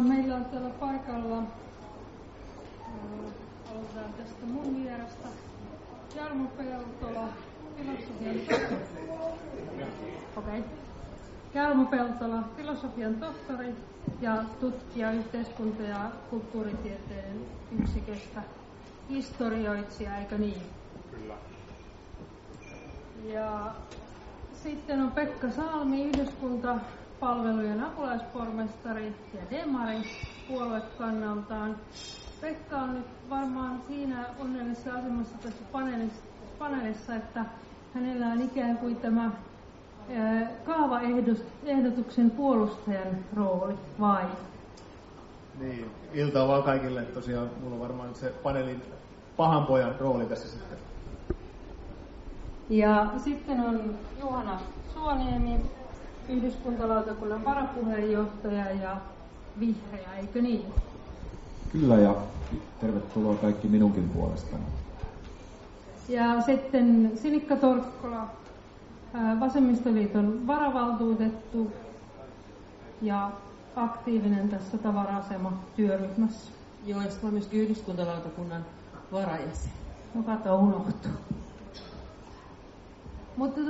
Meillä on täällä paikalla, aloitetaan tästä mun vierestä, Jarmo Peltola, filosofian tohtori ja tutkija yhteiskunta- ja kulttuuritieteen yksiköstä, historioitsija, eikö niin? Kyllä. Ja sitten on Pekka Salmi, yhdyskuntapalvelujen apulaispormestari ja demari puoluekannaltaan. Pekka on nyt varmaan siinä onnellisessa asemassa tässä paneelissa, että hänellä on ikään kuin tämä kaavaehdotuksen puolustajan rooli, vai? Niin, iltaa vaan kaikille. Tosiaan mulla on varmaan se paneelin pahan pojan rooli tässä sitten. Ja sitten on Juhana Suoniemi, yhdyskuntalautakunnan varapuheenjohtaja ja vihreä, eikö niin? Kyllä, ja tervetuloa kaikki minunkin puolestani. Ja sitten Sinikka Torkkola, Vasemmistoliiton varavaltuutettu ja aktiivinen tässä tavara-asema-työryhmässä. Joo, ja sitten myöskin yhdyskuntalautakunnan varajäsen. No kato, unohtuu. Mutta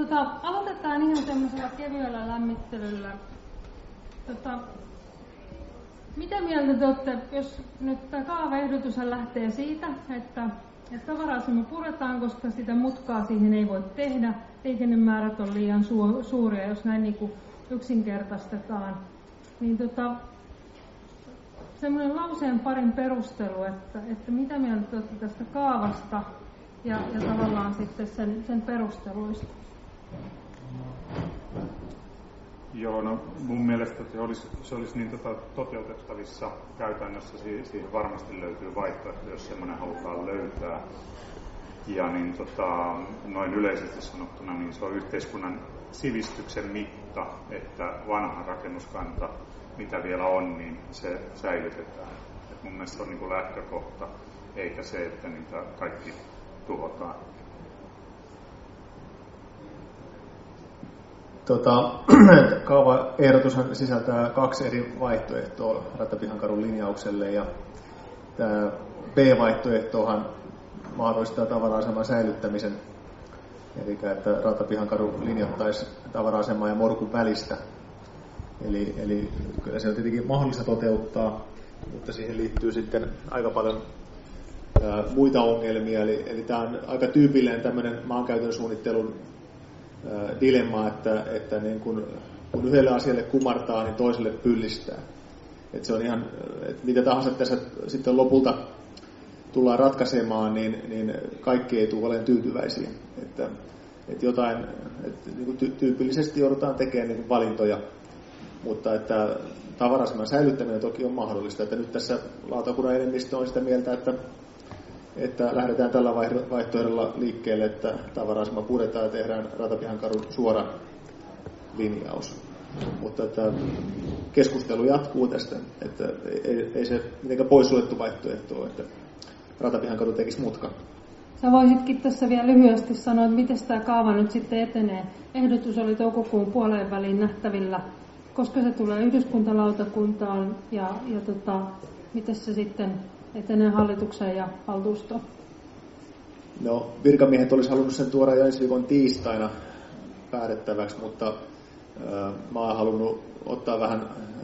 aloitetaan ihan semmoisella kevyellä lämmittelyllä. Mitä mieltä te olette, jos nyt tämä kaavaehdotus lähtee siitä, että tavara-asema puretaan, koska sitä mutkaa siihen ei voi tehdä, liikennemäärät on liian suuria, jos näin niin kuin yksinkertaistetaan. Niin semmoinen lauseen parin perustelu, että mitä mieltä te olette tästä kaavasta ja tavallaan sitten sen perusteluista. Joo, no mun mielestä se olisi niin toteutettavissa käytännössä, siihen varmasti löytyy vaihtoehto, jos semmoinen halutaan löytää. Ja niin noin yleisesti sanottuna, niin se on yhteiskunnan sivistyksen mitta, että vanha rakennuskanta, mitä vielä on, niin se säilytetään. Et mun mielestä se on niin kuin lähtökohta, eikä se, että niitä kaikki tuhotaan. Kaavaehdotushan sisältää 2 eri vaihtoehtoa Ratapihankadun linjaukselle, ja tämä B-vaihtoehtohan mahdollistaa tavara-aseman säilyttämisen, eli että Ratapihankadun linjattaisi tavara-asemaa ja Morkun välistä. Eli kyllä se on tietenkin mahdollista toteuttaa, mutta siihen liittyy sitten aika paljon muita ongelmia. Eli tämä on aika tyypillinen tämmöinen maankäytön suunnittelun dilemma, että niin kun yhdelle asialle kumartaa, niin toiselle pyllistää. Että se on ihan, että mitä tahansa tässä sitten lopulta tullaan ratkaisemaan, niin kaikki ei tule olemaan tyytyväisiä. Että niin kuin tyypillisesti joudutaan tekemään niin kuin valintoja, mutta että tavara-aseman säilyttäminen toki on mahdollista. Että nyt tässä lautakunnan enemmistö on sitä mieltä, että lähdetään tällä vaihtoehdolla liikkeelle, että tavara-asema puretaan ja tehdään Ratapihankadun suora linjaus. Mutta että keskustelu jatkuu tästä, että ei se mitenkään poissuljettu vaihtoehto ole, että Ratapihankadu tekisi mutkan. Sä voisitkin tässä vielä lyhyesti sanoa, että miten tämä kaava nyt sitten etenee. Ehdotus oli toukokuun puoleen väliin nähtävillä, koska se tulee yhdyskuntalautakuntaan ja miten se sitten etenee hallitukseen ja valtuustoon? No, virkamiehet olisi halunnut sen tuoda jo ensi viikon tiistaina päätettäväksi, mutta mä oon halunnut ottaa vähän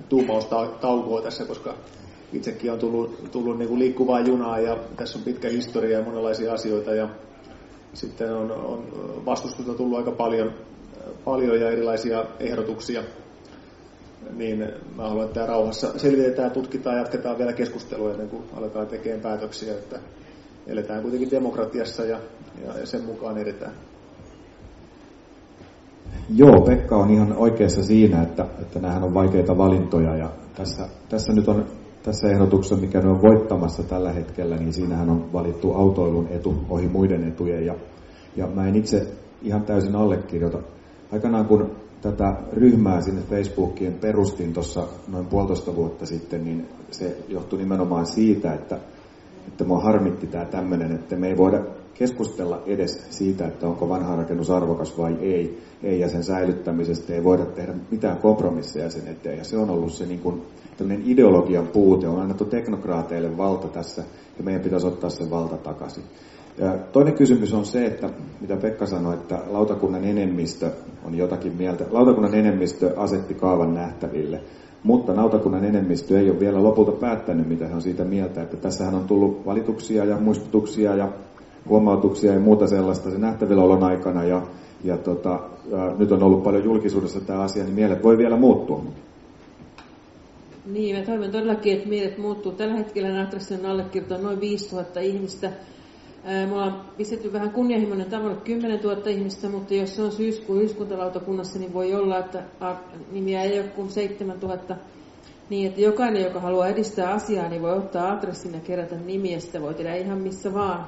tuumaustaukoa tässä, koska itsekin on tullut niin kuin liikkuvaa junaa ja tässä on pitkä historia ja monenlaisia asioita ja sitten on vastustusta tullut aika paljon ja erilaisia ehdotuksia. Niin mä haluan, että tämä rauhassa selvitetään, tutkitaan ja jatketaan vielä keskustelua ennen kuin aletaan tekemään päätöksiä, että eletään kuitenkin demokratiassa ja sen mukaan edetään. Joo, Pekka on ihan oikeassa siinä, että nämähän on vaikeita valintoja ja tässä nyt on tässä ehdotuksessa, mikä nyt on voittamassa tällä hetkellä, niin siinähän on valittu autoilun etu ohi muiden etujen ja mä en itse ihan täysin allekirjoita. Aikanaan kun tätä ryhmää sinne Facebookiin perustin tuossa noin 1,5 vuotta sitten, niin se johtui nimenomaan siitä, että mua harmitti tämä tämmöinen, että me ei voida keskustella edes siitä, että onko vanha rakennus arvokas vai ei, ja sen säilyttämisestä ei voida tehdä mitään kompromisseja sen eteen. Ja se on ollut se niin kuin tämmöinen ideologian puute. On annettu teknokraateille valta tässä, ja meidän pitäisi ottaa sen valta takaisin. Ja toinen kysymys on se, että mitä Pekka sanoi, että lautakunnan enemmistö on jotakin mieltä. Lautakunnan enemmistö asetti kaavan nähtäville, mutta lautakunnan enemmistö ei ole vielä lopulta päättänyt, mitä he on siitä mieltä. Että tässähän on tullut valituksia ja muistutuksia ja huomautuksia ja muuta sellaista sen nähtävilläolon aikana. Ja nyt on ollut paljon julkisuudessa tämä asia, niin mielet voi vielä muuttua. Niin, mä toivon todellakin, että mielet muuttuu. Tällä hetkellä adressin allekirjoittaa noin 5000 ihmistä. Me ollaan pistetty vähän kunnianhimoinen tavoite 10 000 ihmistä, mutta jos se on syyskuun yhdyskuntalautakunnassa, niin voi olla, että nimiä ei ole kuin 7 000. Niin, että jokainen, joka haluaa edistää asiaa, niin voi ottaa adressin ja kerätä nimiä, sitä voi tehdä ihan missä vaan.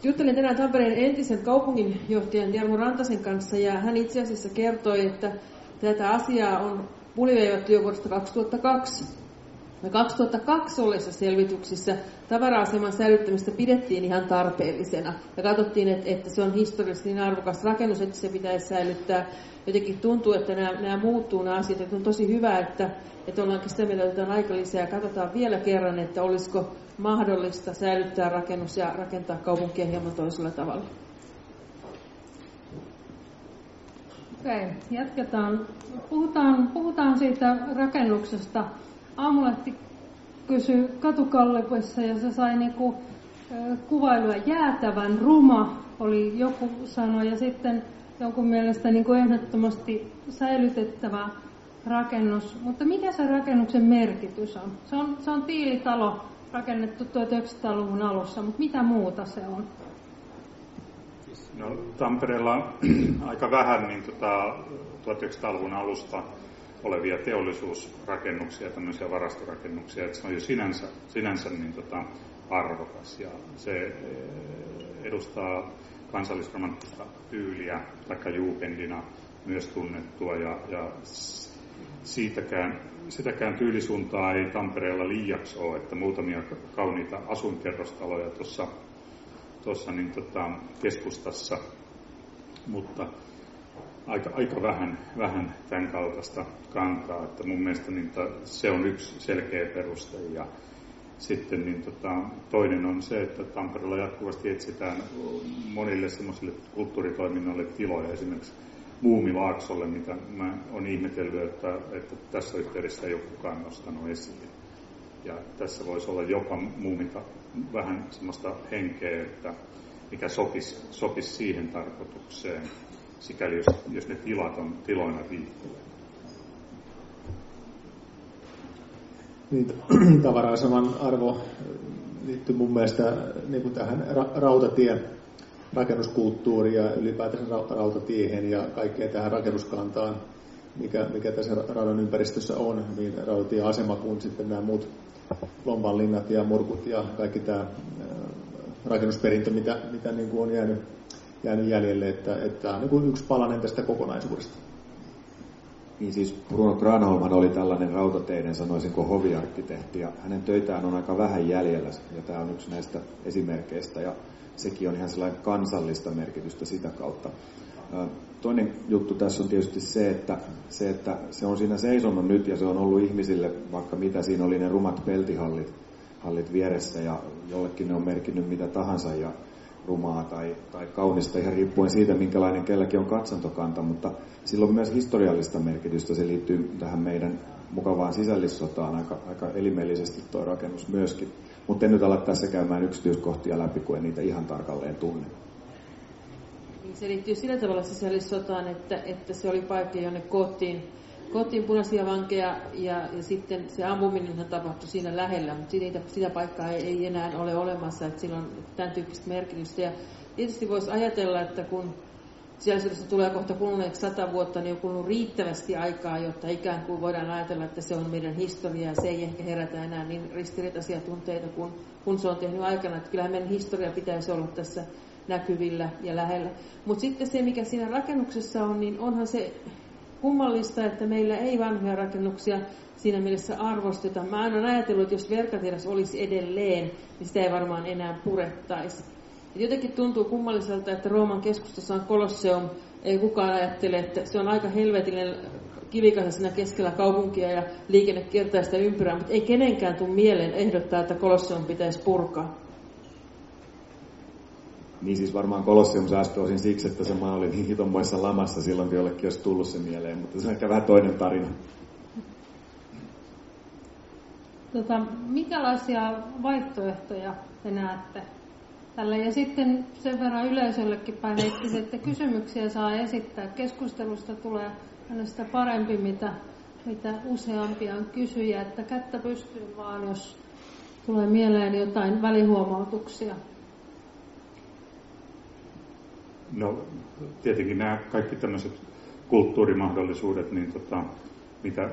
Juttelin tänään Tampereen entisen kaupunginjohtajan Jarmo Rantasen kanssa, ja hän itse asiassa kertoi, että tätä asiaa on puliveivattu jo vuodesta 2002. Ja 2002 olleissa selvityksissä tavara-aseman säilyttämistä pidettiin ihan tarpeellisena. Ja katsottiin, että se on historiallisesti niin arvokas rakennus, että se pitäisi säilyttää. Jotenkin tuntuu, että nämä muuttuu nämä asiat. Että on tosi hyvä, että ollaankin sitä mieltä, että otetaan aika lisää ja katsotaan vielä kerran, että olisiko mahdollista säilyttää rakennus ja rakentaa kaupunkia hieman toisella tavalla. Okei, jatketaan. Puhutaan siitä rakennuksesta. Aamulehti kysyi Katukallipissa ja se sai kuvailua jäätävän ruma, oli joku sano, ja sitten jonkun mielestä ehdottomasti säilytettävä rakennus. Mutta mikä se rakennuksen merkitys on? Se on tiilitalo rakennettu 1900-luvun alussa, mutta mitä muuta se on? No, Tampereella aika vähän 1900-luvun alusta olevia teollisuusrakennuksia, tämmöisiä varastorakennuksia, että se on jo sinänsä arvokas, ja se edustaa kansallisromanttista tyyliä, taikka jugendina myös tunnettua, ja sitäkään tyylisuuntaa ei Tampereella liiaksi ole, että muutamia kauniita asuinkerrostaloja tuossa keskustassa, mutta aika vähän tämän kaltaista kantaa, että mun mielestä se on yksi selkeä peruste. Ja sitten toinen on se, että Tampereella jatkuvasti etsitään monille semmoisille kulttuuritoiminnoille tiloja, esimerkiksi Muumilaaksolle, mitä mä oon ihmetellyt, että tässä yhteydessä ei ole kukaan nostanut esiin. Ja tässä voisi olla jopa muumita vähän semmoista henkeä, että mikä sopisi siihen tarkoitukseen, sikäli jos ne tilat on tiloina riittävät. Niin, tavara-aseman arvo liittyy mun mielestä niin tähän rakennuskulttuuriin ja ylipäätään rautatiehen ja kaikkeen tähän rakennuskantaan, mikä tässä raudan ympäristössä on, niin rautatieasema kuin sitten nämä muut Lombanlinnat ja Murkut ja kaikki tämä rakennusperintö, mitä niin kuin on jäänyt jäljelle, että tämä on niin kuin yksi palanen tästä kokonaisuudesta. Niin siis Bruno Granholm oli tällainen rautateiden, sanoisinko, hoviarkkitehti, ja hänen töitään on aika vähän jäljellä, ja tämä on yksi näistä esimerkkeistä, ja sekin on ihan sellainen kansallista merkitystä sitä kautta. Toinen juttu tässä on tietysti se, että se on siinä seisonut nyt, ja se on ollut ihmisille, vaikka mitä siinä oli ne rumat peltihallit vieressä, ja jollekin ne on merkinnyt mitä tahansa, ja rumaa tai kaunista, ihan riippuen siitä, minkälainen kelläkin on katsantokanta, mutta sillä on myös historiallista merkitystä. Se liittyy tähän meidän mukavaan sisällissotaan aika elimellisesti tuo rakennus myöskin. Mutta en nyt ala tässä käymään yksityiskohtia läpi, kun en niitä ihan tarkalleen tunne. Se liittyy sillä tavalla sisällissotaan, että se oli paikka, jonne koottiin punaisia vankeja, ja sitten se ampuminen tapahtui siinä lähellä, mutta sitä paikkaa ei enää ole olemassa, että sillä on tämän tyyppistä merkitystä. Ja tietysti voisi ajatella, että kun sisällisodasta tulee kohta kuluneeksi 100 vuotta, niin on kulunut riittävästi aikaa, jotta ikään kuin voidaan ajatella, että se on meidän historia, ja se ei ehkä herätä enää niin ristiriitaisia tunteita kun se on tehnyt aikana. Että kyllähän meidän historia pitäisi olla tässä näkyvillä ja lähellä. Mutta sitten se, mikä siinä rakennuksessa on, niin onhan se kummallista, että meillä ei vanhoja rakennuksia siinä mielessä arvosteta. Mä aina ajatellut, että jos Verkatehdas olisi edelleen, niin sitä ei varmaan enää purettaisi. Jotenkin tuntuu kummalliselta, että Rooman keskustassa on Kolosseum. Ei kukaan ajattele, että se on aika helvetinen kivikasa siinä keskellä kaupunkia ja liikenne kiertää sitä ympyrää, mutta ei kenenkään tule mieleen ehdottaa, että Kolosseum pitäisi purkaa. Niin siis varmaan Kolosseum säästyi osin siksi, että se maa oli niin hitonmoissa lamassa silloin, kun jollekin olisi tullut se mieleen, mutta se on ehkä vähän toinen tarina. Mikälaisia vaihtoehtoja te näette tällä? Ja sitten sen verran yleisöllekin päin heittisi, että kysymyksiä saa esittää. Keskustelusta tulee aina sitä parempi, mitä useampia on kysyjä, että kättä pystyy vaan, jos tulee mieleen jotain välihuomautuksia. No tietenkin nämä kaikki tämmöiset kulttuurimahdollisuudet, niin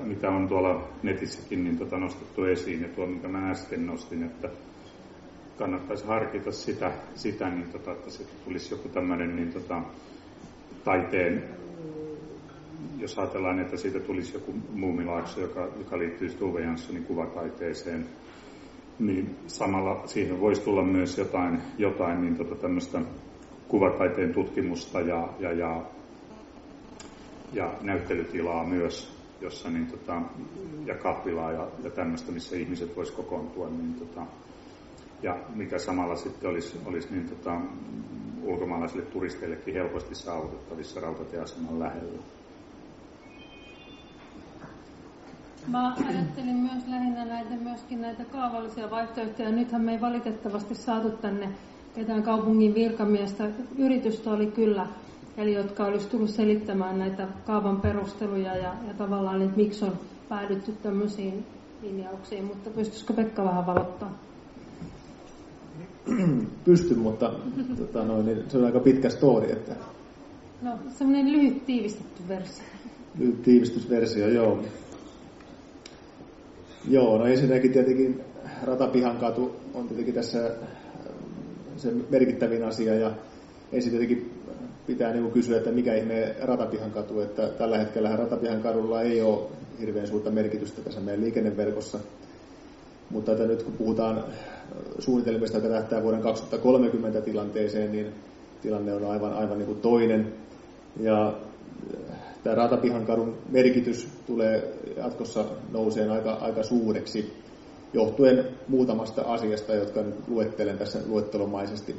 mitä on tuolla netissäkin niin nostettu esiin, ja tuo mitä mä äsken nostin, että kannattaisi harkita sitä niin että sitten tulisi joku tämmöinen niin taiteen, jos ajatellaan, että siitä tulisi joku Muumilaakso, joka liittyy Tove Janssonin kuvataiteeseen, niin samalla siihen voisi tulla myös jotain niin tämmöistä kuvataiteen tutkimusta ja näyttelytilaa myös, jossa ja kahvilaa ja tämmöistä, missä ihmiset vois kokoontua, ja mikä samalla sitten olisi niin ulkomaalaisille turisteillekin helposti saavutettavissa rautatieaseman lähellä. Mä ajattelin myös lähinnä myöskin näitä kaavallisia vaihtoehtoja. Nythän me ei valitettavasti saatu tänne ketään kaupungin virkamiestä. Yritystä oli kyllä, eli jotka olisi tullut selittämään näitä kaavan perusteluja ja tavallaan, että miksi on päädytty tämmöisiin linjauksiin. Mutta pystyisikö Pekka vähän valottaa? Pystyn, mutta niin se on aika pitkä story. Että... No, semmoinen lyhyt tiivistetty versio. Lyhyt tiivistysversio, joo. Joo, no ensinnäkin tietenkin Ratapihankatu on tietenkin tässä se merkittävin asia, ja ensin tietenkin pitää kysyä, että mikä ihme Ratapihankatu, että tällä hetkellä Ratapihankadulla ei ole hirveän suurta merkitystä tässä meidän liikenneverkossa, mutta että nyt kun puhutaan suunnitelmista, joka tähtää vuoden 2030 tilanteeseen, niin tilanne on aivan niin kuin toinen, ja tämä Ratapihankadun merkitys tulee jatkossa nouseen aika suureksi, johtuen muutamasta asiasta, jotka nyt luettelen tässä luettelomaisesti.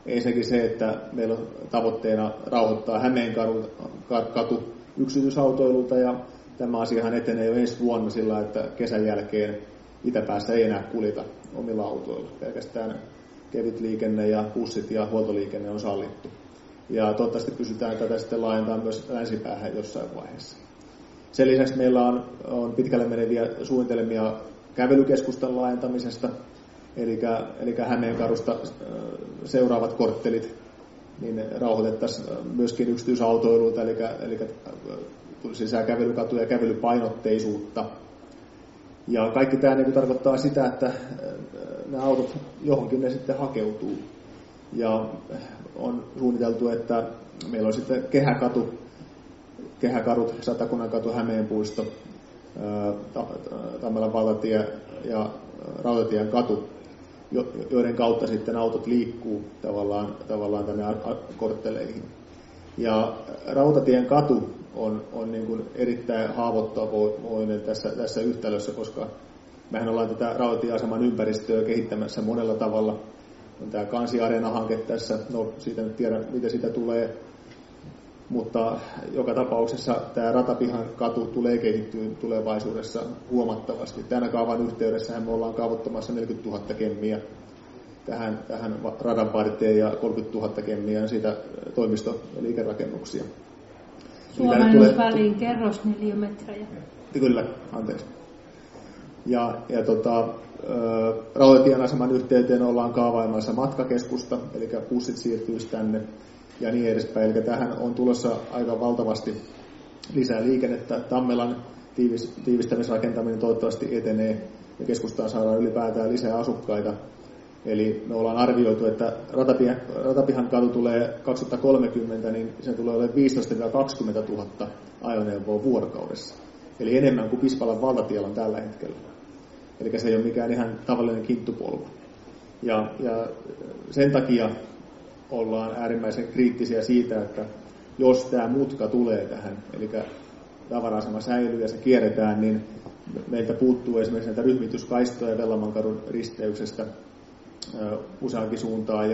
Ensinnäkin se, että meillä on tavoitteena rauhoittaa Hämeenkatu yksityisautoilulta, ja tämä asiahan etenee jo ensi vuonna sillä, että kesän jälkeen itäpäässä ei enää kuljeta omilla autoilla. Pelkästään kevyt liikenne ja bussit ja huoltoliikenne on sallittu. Ja toivottavasti pystytään tätä sitten laajentamaan myös länsipäähän jossain vaiheessa. Sen lisäksi meillä on pitkälle meneviä suunnitelmia kävelykeskustan laajentamisesta, eli Hämeenkadusta seuraavat korttelit niin rauhoitettaisiin myöskin yksityisautoilulta, eli tulisi lisää kävelykatuja ja kävelypainotteisuutta. Ja kaikki tämä niin tarkoittaa sitä, että nämä autot johonkin ne sitten hakeutuu. Ja on suunniteltu, että meillä on sitten kehäkadut, Satakunnankatu, Hämeenpuisto, Tammelan valtatie ja Rautatien katu, joiden kautta sitten autot liikkuu tavallaan tänne kortteleihin. Ja Rautatien katu on niin kuin erittäin haavoittavainen tässä yhtälössä, koska mehän ollaan tätä rautatieaseman ympäristöä kehittämässä monella tavalla. On tämä Kansi-areena-hanke tässä, no siitä en tiedä, miten siitä tulee, mutta joka tapauksessa tämä Ratapihan katu tulee kehittyä tulevaisuudessa huomattavasti. Tänä kaavan yhteydessähän me ollaan kaavoittamassa 40 000 kemmiä tähän radan varteen ja 30 000 kemmiä siitä toimisto- ja liikerakennuksia. Suomennusväliin kerrosneliömetrejä. Kyllä, anteeksi. Ja Rautatien aseman yhteyteen ollaan kaavaimassa matkakeskusta, eli bussit siirtyisi tänne ja niin edespäin. Eli tähän on tulossa aika valtavasti lisää liikennettä. Tammelan tiivistämisrakentaminen toivottavasti etenee ja keskustaan saadaan ylipäätään lisää asukkaita. Eli me ollaan arvioitu, että Ratapihan katu tulee 2030, niin se tulee olemaan 15 000 20 000 ajoneuvoa vuorokaudessa. Eli enemmän kuin Pispalan valtatiellä on tällä hetkellä. Eli se ei ole mikään ihan tavallinen kinttupolku. Ja sen takia ollaan äärimmäisen kriittisiä siitä, että jos tämä mutka tulee tähän, eli tavara-asema säilyy ja se kierretään, niin meiltä puuttuu esimerkiksi näitä ryhmityskaistoja Vellamonkadun risteyksestä useankin suuntaan,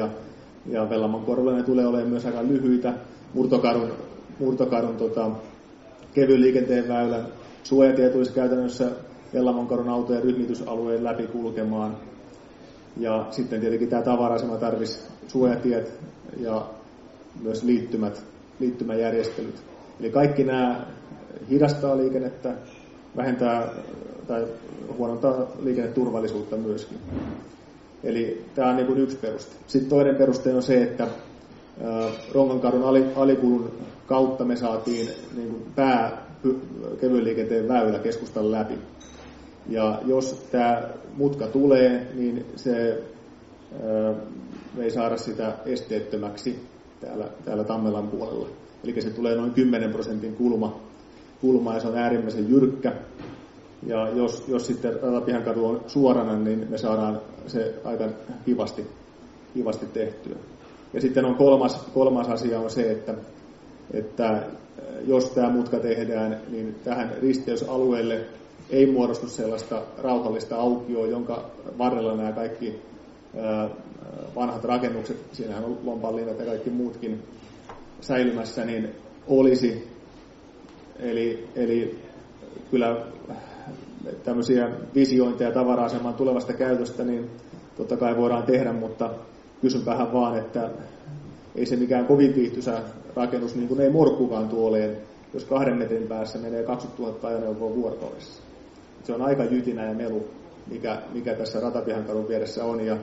ja Vellamonkorvalla ne tulee olemaan myös aika lyhyitä. Murtokadun kevyen liikenteen väylän suojatie tulisi käytännössä Vellamonkadun autojen ryhmitysalueen läpi kulkemaan. Ja sitten tietenkin tämä tavara-asema tarvitsisi suojatiet ja myös liittymäjärjestelyt. Eli kaikki nämä hidastaa liikennettä, vähentää tai huonontaa liikenneturvallisuutta myöskin. Eli tämä on niin kuin yksi peruste. Sitten toinen peruste on se, että Ronkankadun alikulun kautta me saatiin niin kuin kevyen liikenteen väylä keskustan läpi. Ja jos tämä mutka tulee, niin me ei saada sitä esteettömäksi täällä Tammelan puolella. Eli se tulee noin 10% kulma ja se on äärimmäisen jyrkkä. Ja jos sitten Ratapihankatu on suorana, niin me saadaan se aika kivasti tehtyä. Ja sitten on kolmas asia on se, että jos tämä mutka tehdään, niin tähän risteysalueelle ei muodostu sellaista rauhallista aukioa, jonka varrella nämä kaikki vanhat rakennukset, siinähän on Lompanlinnat ja kaikki muutkin säilymässä, niin olisi. Eli kyllä tämmöisiä visiointeja tavara-aseman tulevasta käytöstä, niin totta kai voidaan tehdä, mutta kysynpähän vaan, että ei se mikään kovin viihtyisä rakennus, niin kuin ei Morkkukaan tuoleen, jos 2 metrin päässä menee 20 000 ajoneuvoa vuorokaudessa. Se on aika jytinä ja melu, mikä tässä Ratapihankadun vieressä on, ja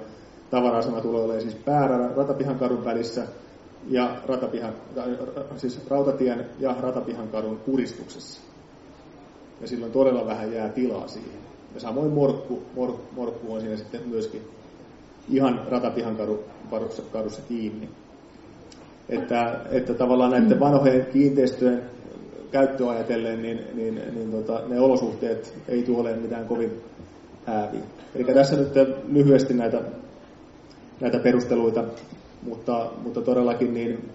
tavara-asema tulee olemaan siis pääradan Ratapihankadun välissä ja siis Rautatien ja Ratapihankadun puristuksessa. Ja silloin todella vähän jää tilaa siihen. Ja samoin Morkku on siinä sitten myöskin ihan Ratapihankadussa kiinni. Että tavallaan näiden vanhojen kiinteistöjen käyttöä ajatellen, niin ne olosuhteet ei tule olemaan mitään kovin hääviä. Eli tässä nyt lyhyesti näitä perusteluita, mutta todellakin niin,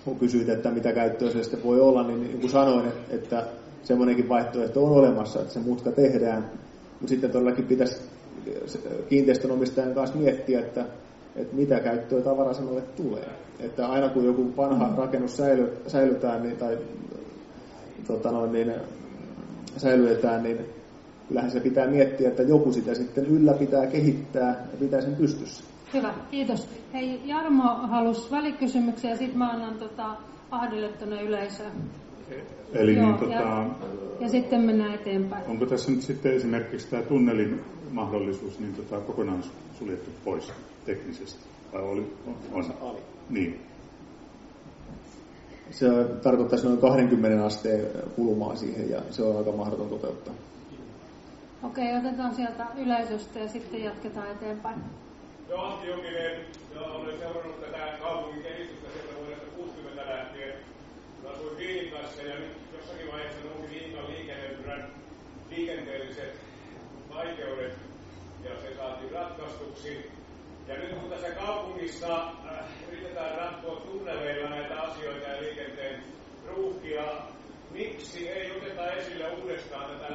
kun kysyit, että mitä käyttöä se sitten voi olla, niin kuin sanoin, että semmoinenkin vaihtoehto on olemassa, että se mutka tehdään, mutta sitten todellakin pitäisi kiinteistönomistajan kanssa miettiä, että mitä käyttöä tavara-asemalle tulee. Että aina kun joku vanha rakennus säilytään säilytetään, niin kyllähän se pitää miettiä, että joku sitä sitten ylläpitää, kehittää ja pitää sen pystyssä. Hyvä, kiitos. Hei, Jarmo halusi välikysymyksiä ja sitten mä annan Ahdelle tuonne yleisöön. Eli joo, ja sitten mennään eteenpäin. Onko tässä nyt sitten esimerkiksi tämä tunnelin mahdollisuus niin kokonaan suljettu pois teknisesti? Vai on? Niin. Se tarkoittaisi noin 20 asteen kulmaa siihen ja se on aika mahdoton toteuttaa. Okei, otetaan sieltä yleisöstä ja sitten jatketaan eteenpäin. Joo, Antti Jokinen, olen seurannut tätä kaupungin kehitystä sieltä vuodesta 60 lähtien. Asuin Viinikassa ja nyt jossakin vaiheessa nousi Viinikan liikenneympyrän liikenteelliset vaikeudet ja se saatiin ratkaistuksi. Ja nyt kun tässä kaupungissa yritetään ratkoa tunneleilla näitä asioita ja liikenteen ruuhkia, miksi ei oteta esille uudestaan tätä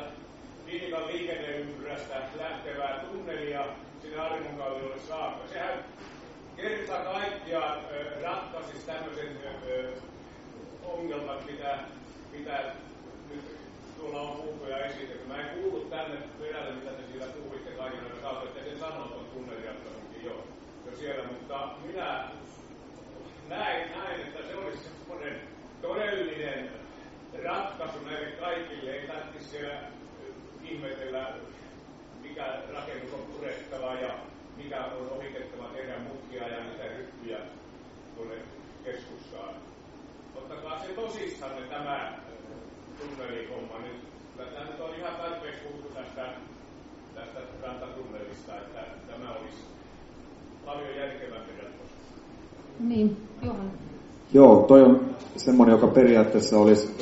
Viinikan liikenneympyrästä lähtevää tunnelia sinne Arimonkaudelle saakka? Sehän kerta kaikkiaan ratkaisisi tämmöisen ongelmat, mitä nyt tuolla on puhuttu ja esitetty. Mä en kuullut tänne perälle, mitä te siellä puhuitte kaiken ajan saatu, että sen sanot on tunneliratkaisukin jo siellä, mutta minä näin, että se olisi semmoinen todellinen ratkaisu näille kaikille. Ei tarvitse siellä ihmetellä, mikä rakennus on purettava ja mikä on ohitettava, tehdä mutkia ja niitä ryhtyjä tuonne keskussaan. Ottakaa se tosissanne tämä tunnelihomma nyt. Tämä nyt on ihan tarpeeksi puhuttu tästä rantatunnelista, että tämä olisi paljon järkevämpi ratkaisu. Niin, Johan. Joo, toi on semmoinen, joka periaatteessa olisi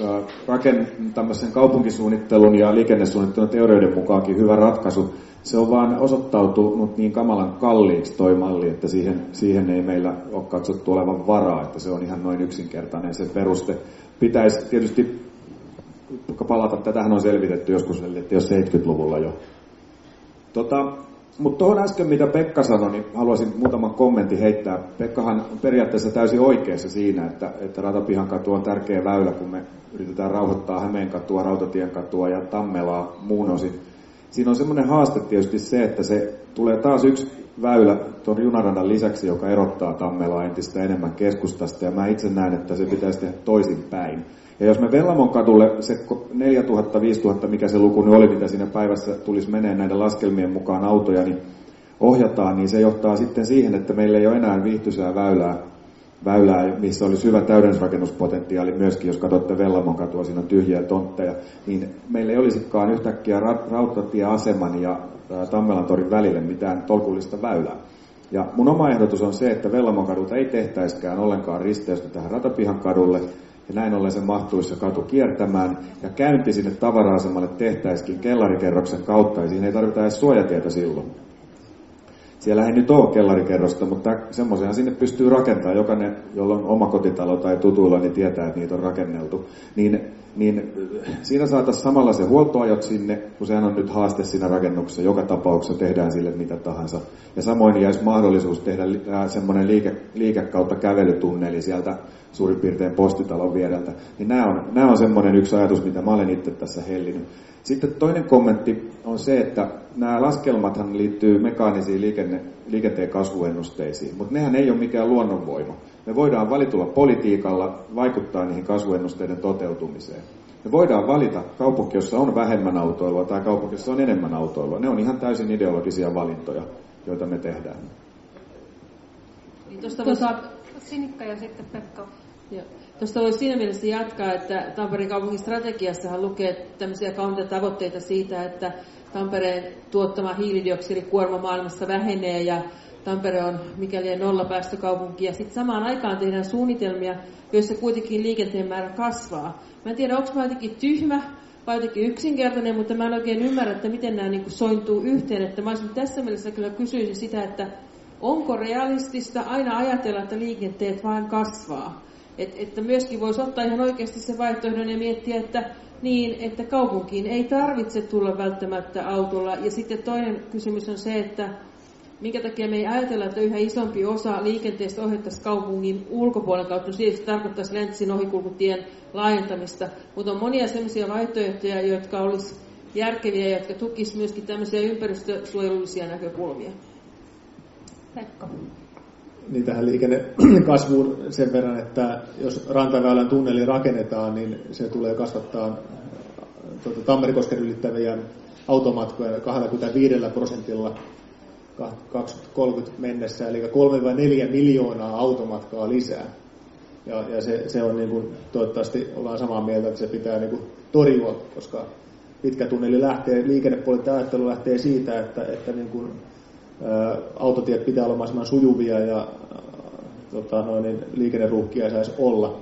tämmöisen kaupunkisuunnittelun ja liikennesuunnittelun teorioiden mukaankin hyvä ratkaisu. Se on vaan osoittautunut niin kamalan kalliiksi toi malli, että siihen ei meillä ole katsottu olevan varaa, että se on ihan noin yksinkertainen se peruste. Pitäisi tietysti palata, tätähän on selvitetty joskus, että jos 70-luvulla jo. Mutta tuohon äsken, mitä Pekka sanoi, niin haluaisin muutaman kommentin heittää. Pekkahan on periaatteessa täysin oikeassa siinä, että Ratapihankatu on tärkeä väylä, kun me yritetään rauhoittaa Hämeenkatua, Rautatienkatua ja Tammelaa muun osin. Siinä on semmoinen haaste tietysti se, että se tulee taas yksi väylä tuon junaradan lisäksi, joka erottaa Tammelaa entistä enemmän keskustasta, ja mä itse näen, että se pitäisi tehdä toisinpäin. Ja jos me Vellamon kadulle se 4000, 5000, mikä se luku nyt oli, mitä siinä päivässä tulisi menee näiden laskelmien mukaan autoja, niin ohjataan, niin se johtaa sitten siihen, että meillä ei ole enää viihtyisää väylää, missä olisi hyvä täydennysrakennuspotentiaali myöskin, jos katsotte Vellamon katua, siinä on tyhjiä tontteja, niin meillä ei olisikaan yhtäkkiä rautatieaseman ja Tammelan torin välille mitään tolkullista väylää. Ja mun oma ehdotus on se, että Vellamon kadulta ei tehtäiskään ollenkaan risteystä tähän Ratapihan kadulle, ja näin ollen se mahtuisi se katu kiertämään, ja käynti sinne tavara-asemalle tehtäisikin kellarikerroksen kautta, ja siinä ei tarvita edes suojatietä silloin. Siellä ei nyt ole kellarikerrosta, mutta semmoisen sinne pystyy rakentamaan. Jokainen, jolla on oma kotitalo tai tutuilla, niin tietää, että niitä on rakenneltu. Niin siinä saataisiin samalla se huoltoajot sinne, kun sehän on nyt haaste siinä rakennuksessa. Joka tapauksessa tehdään sille mitä tahansa. Ja samoin jäisi mahdollisuus tehdä semmoinen liike kautta kävelytunneli sieltä suurin piirtein postitalon viereltä. Niin nämä on semmoinen yksi ajatus, mitä mä olen itse tässä hellinyt. Sitten toinen kommentti on se, että nämä laskelmathan liittyy mekaanisiin liikenteen kasvuennusteisiin, mutta nehän ei ole mikään luonnonvoima. Me voidaan valitulla politiikalla vaikuttaa niihin kasvuennusteiden toteutumiseen. Me voidaan valita kaupunki, jossa on vähemmän autoilua tai kaupunki, jossa on enemmän autoilua. Ne on ihan täysin ideologisia valintoja, joita me tehdään. Sinikka ja sitten Pekka. Tuosta voisi siinä mielessä jatkaa, että Tampereen kaupungin strategiassahan lukee tämmöisiä kauniita tavoitteita siitä, että Tampereen tuottama hiilidioksidikuorma maailmassa vähenee ja Tampere on mikäli nollapäästökaupunki. Ja sitten samaan aikaan tehdään suunnitelmia, joissa kuitenkin liikenteen määrä kasvaa. Mä en tiedä, onko mä jotenkin tyhmä vai jotenkin yksinkertainen, mutta mä en oikein ymmärrä, että miten nämä niin kuin sointuu yhteen. Että mä olisin tässä mielessä kyllä kysyisin sitä, että onko realistista aina ajatella, että liikenteet vain kasvaa? Että myöskin voisi ottaa ihan oikeasti se vaihtoehdon ja miettiä, että kaupunkiin ei tarvitse tulla välttämättä autolla. Ja sitten toinen kysymys on se, että minkä takia me ei ajatella, että yhä isompi osa liikenteestä ohjattaisiin kaupungin ulkopuolen kautta. Se tarkoittaisi läntisen ohikulkutien laajentamista, mutta on monia sellaisia vaihtoehtoja, jotka olisi järkeviä ja jotka tukisivat myöskin tämmöisiä ympäristösuojelullisia näkökulmia. Pekka. Niin tähän liikennekasvuun sen verran, että jos Rantaväylän tunneli rakennetaan, niin se tulee kasvattaa Tammerikosken ylittäviä automatkoja 25% 2030 mennessä, eli 3-4 miljoonaa automatkaa lisää. Ja se on niin kuin, toivottavasti ollaan samaa mieltä, että se pitää niin kuin torjua, koska pitkä tunneli liikennepoliittinen ajattelu lähtee siitä, että niin kuin, autotiet pitää olla mahdollisimman sujuvia ja liikenneruuhkia saisi olla.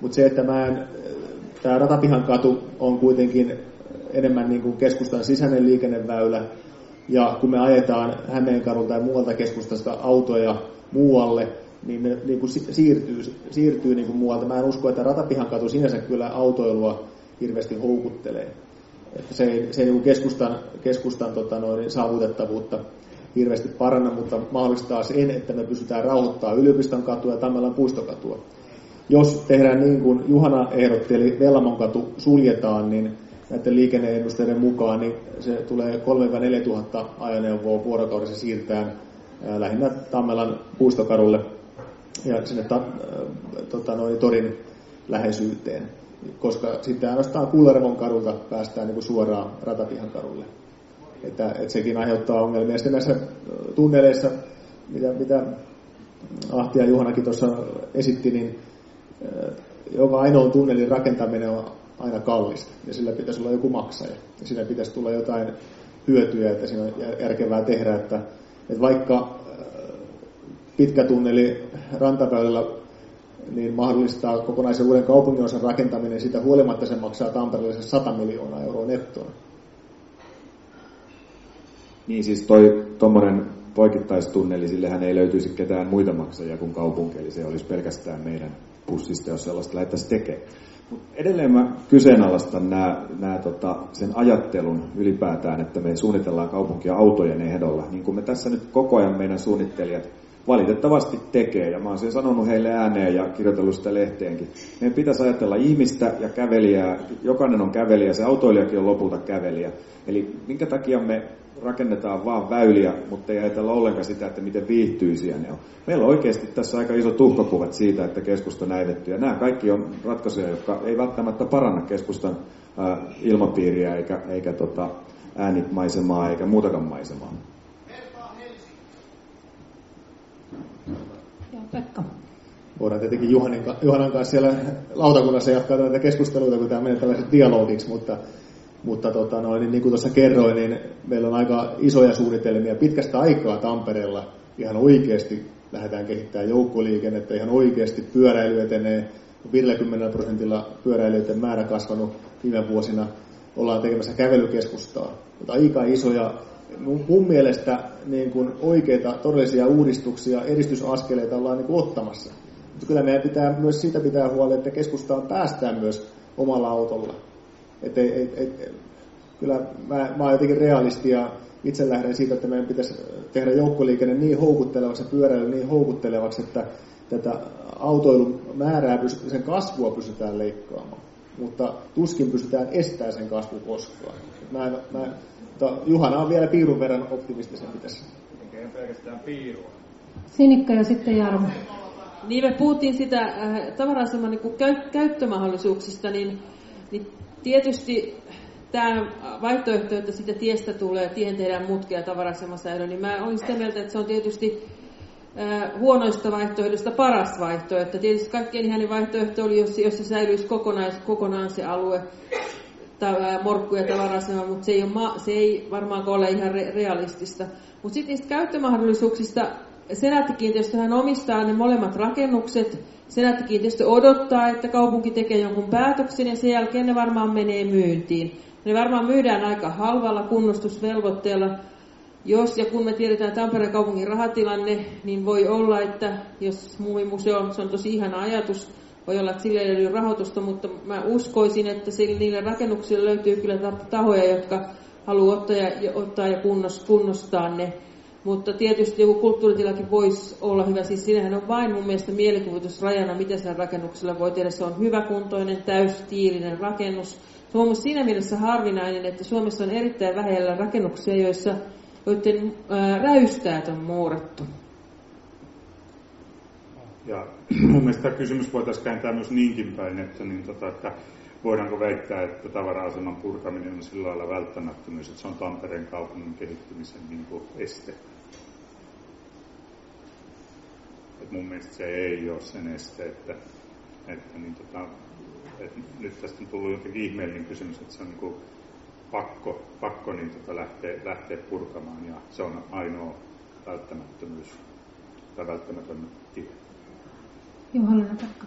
Mutta se, että tämä Ratapihan katu on kuitenkin enemmän niin kuin keskustan sisäinen liikenneväylä, ja kun me ajetaan Hämeenkadun tai muualta keskustasta autoja muualle, niin ne niin kuin siirtyy niin kuin muualta. Mä en usko, että Ratapihan katu sinänsä kyllä autoilua hirveästi houkuttelee. Että se ei niin kuin keskustan saavutettavuutta hirveästi paranna, mutta mahdollistaa sen, että me pystytään rauhoittamaan Yliopiston katua ja Tammelan puistokatua. Jos tehdään niin kuin Juhana ehdotti, eli Vellamon katu suljetaan, niin näiden liikenneennusteiden mukaan niin se tulee 3-4 tuhatta ajoneuvoa vuorokaudessa siirtään lähinnä Tammelan puistokadulle ja sinne torin läheisyyteen, koska sitten ainoastaan Kullervon kadulta päästään niin kuin suoraan Ratapihan kadulle. Että sekin aiheuttaa ongelmia. Sitten näissä tunneleissa, mitä Ahti ja Juhanakin tuossa esitti, niin joka ainoa tunnelin rakentaminen on aina kallista. Ja sillä pitäisi olla joku maksaja. Ja siinä pitäisi tulla jotain hyötyä, että siinä on järkevää tehdä. Että vaikka pitkä tunneli Rantaväylällä niin mahdollistaa kokonaisen uuden kaupunginosan rakentaminen, siitä huolimatta se maksaa Tampereelle 100 miljoonaa euroa nettona. Niin siis tuommoinen poikittaistunneli, sillehän ei löytyisi ketään muita maksajia kuin kaupunki, eli se olisi pelkästään meidän pussista, jos sellaista lähdettäisiin tekemään. Edelleen mä kyseenalaistan sen ajattelun ylipäätään, että me suunnitellaan kaupunkia autojen ehdolla, niin kuin me tässä nyt koko ajan meidän suunnittelijat valitettavasti tekee, ja mä oon sen sanonut heille ääneen ja kirjoitellut sitä lehteenkin. Meidän pitäisi ajatella ihmistä ja kävelijää, jokainen on kävelijä, se autoilijakin on lopulta kävelijä. Eli minkä takia me rakennetaan vaan väyliä, mutta ei ajatella ollenkaan sitä, että miten viihtyisiä ne on. Meillä on oikeasti tässä aika iso tuhkakuvat siitä, että keskusta näivettyy. Ja nämä kaikki on ratkaisuja, jotka ei välttämättä paranna keskustan ilmapiiriä eikä äänimaisemaa eikä muutakaan maisemaa. Joo, Pekka. Voidaan tietenkin Juhanan kanssa siellä lautakunnassa jatkaa tätä keskustelua, kun tämä menee tällaiset dialogiksi, mutta niin kuin tuossa kerroin, niin meillä on aika isoja suunnitelmia pitkästä aikaa Tampereella. Ihan oikeasti lähdetään kehittämään joukkoliikennettä, ihan oikeasti pyöräily etenee 50% pyöräilijöiden määrä kasvanut viime vuosina. Ollaan tekemässä kävelykeskustaa, mutta aika isoja, mun mielestä niin kuin oikeita todellisia uudistuksia, edistysaskeleita ollaan niin kuin ottamassa. Mutta kyllä meidän pitää myös siitä pitää huolta, että keskustaan päästään myös omalla autolla. Kyllä mä oon jotenkin realisti ja itse lähden siitä, että meidän pitäisi tehdä joukkoliikenne niin houkuttelevaksi ja pyöräily niin houkuttelevaksi, että tätä autoilun määrää, sen kasvua pystytään leikkaamaan. Mutta tuskin pystytään estämään sen kasvu koskaan. Juhana on vielä piirun verran optimistisempi tässä. Eikä pelkästään piirua. Sinikka ja sitten Jarmo. Niin me puhuttiin sitä tavara-aseman niin käyttömahdollisuuksista, niin tietysti tämä vaihtoehto, että siitä tiestä tulee, tiehen tehdään mutkia tavara-asemassa, niin mä olin sitä mieltä, että se on tietysti huonoista vaihtoehdoista paras vaihtoehto. Tietysti kaikkein ihanin vaihtoehto oli, jos se säilyisi kokonaan se alue, morkku- ja tavara-asema, mutta se ei varmaan ole ihan realistista. Mutta sitten niistä käyttömahdollisuuksista, Senaatti-kiinteistöhän omistaa ne molemmat rakennukset. Senaatti-kiinteistö odottaa, että kaupunki tekee jonkun päätöksen ja sen jälkeen ne varmaan menee myyntiin. Ne varmaan myydään aika halvalla kunnostusvelvoitteella. Jos ja kun me tiedetään Tampereen kaupungin rahatilanne, niin voi olla, että jos Muumimuseo, se on tosi ihana ajatus, voi olla, että sille ei löydy rahoitusta, mutta mä uskoisin, että niille rakennuksille löytyy kyllä tahoja, jotka haluaa ottaa ja kunnostaa ne. Mutta tietysti joku kulttuuritilakin voisi olla hyvä. Siis siinähän on vain mun mielestä mielikuvitusrajana, mitä sen rakennuksella voi tehdä. Se on hyväkuntoinen, täystiilinen rakennus. Se on mun siinä mielessä harvinainen, että Suomessa on erittäin vähällä rakennuksia, joiden räystäät on muurattu. Ja mun mielestä tämä kysymys voitaisiin kääntää myös niinkin päin, että voidaanko väittää, että tavara-aseman purkaminen on sillä lailla välttämättömyys, että se on Tampereen kaupungin kehittymisen este. Et mun mielestä se ei ole sen este, että nyt tästä on tullut jotenkin ihmeellinen kysymys, että se on pakko lähteä purkamaan ja se on ainoa välttämättömyys tai välttämätön tie. Juhana ja Pekka.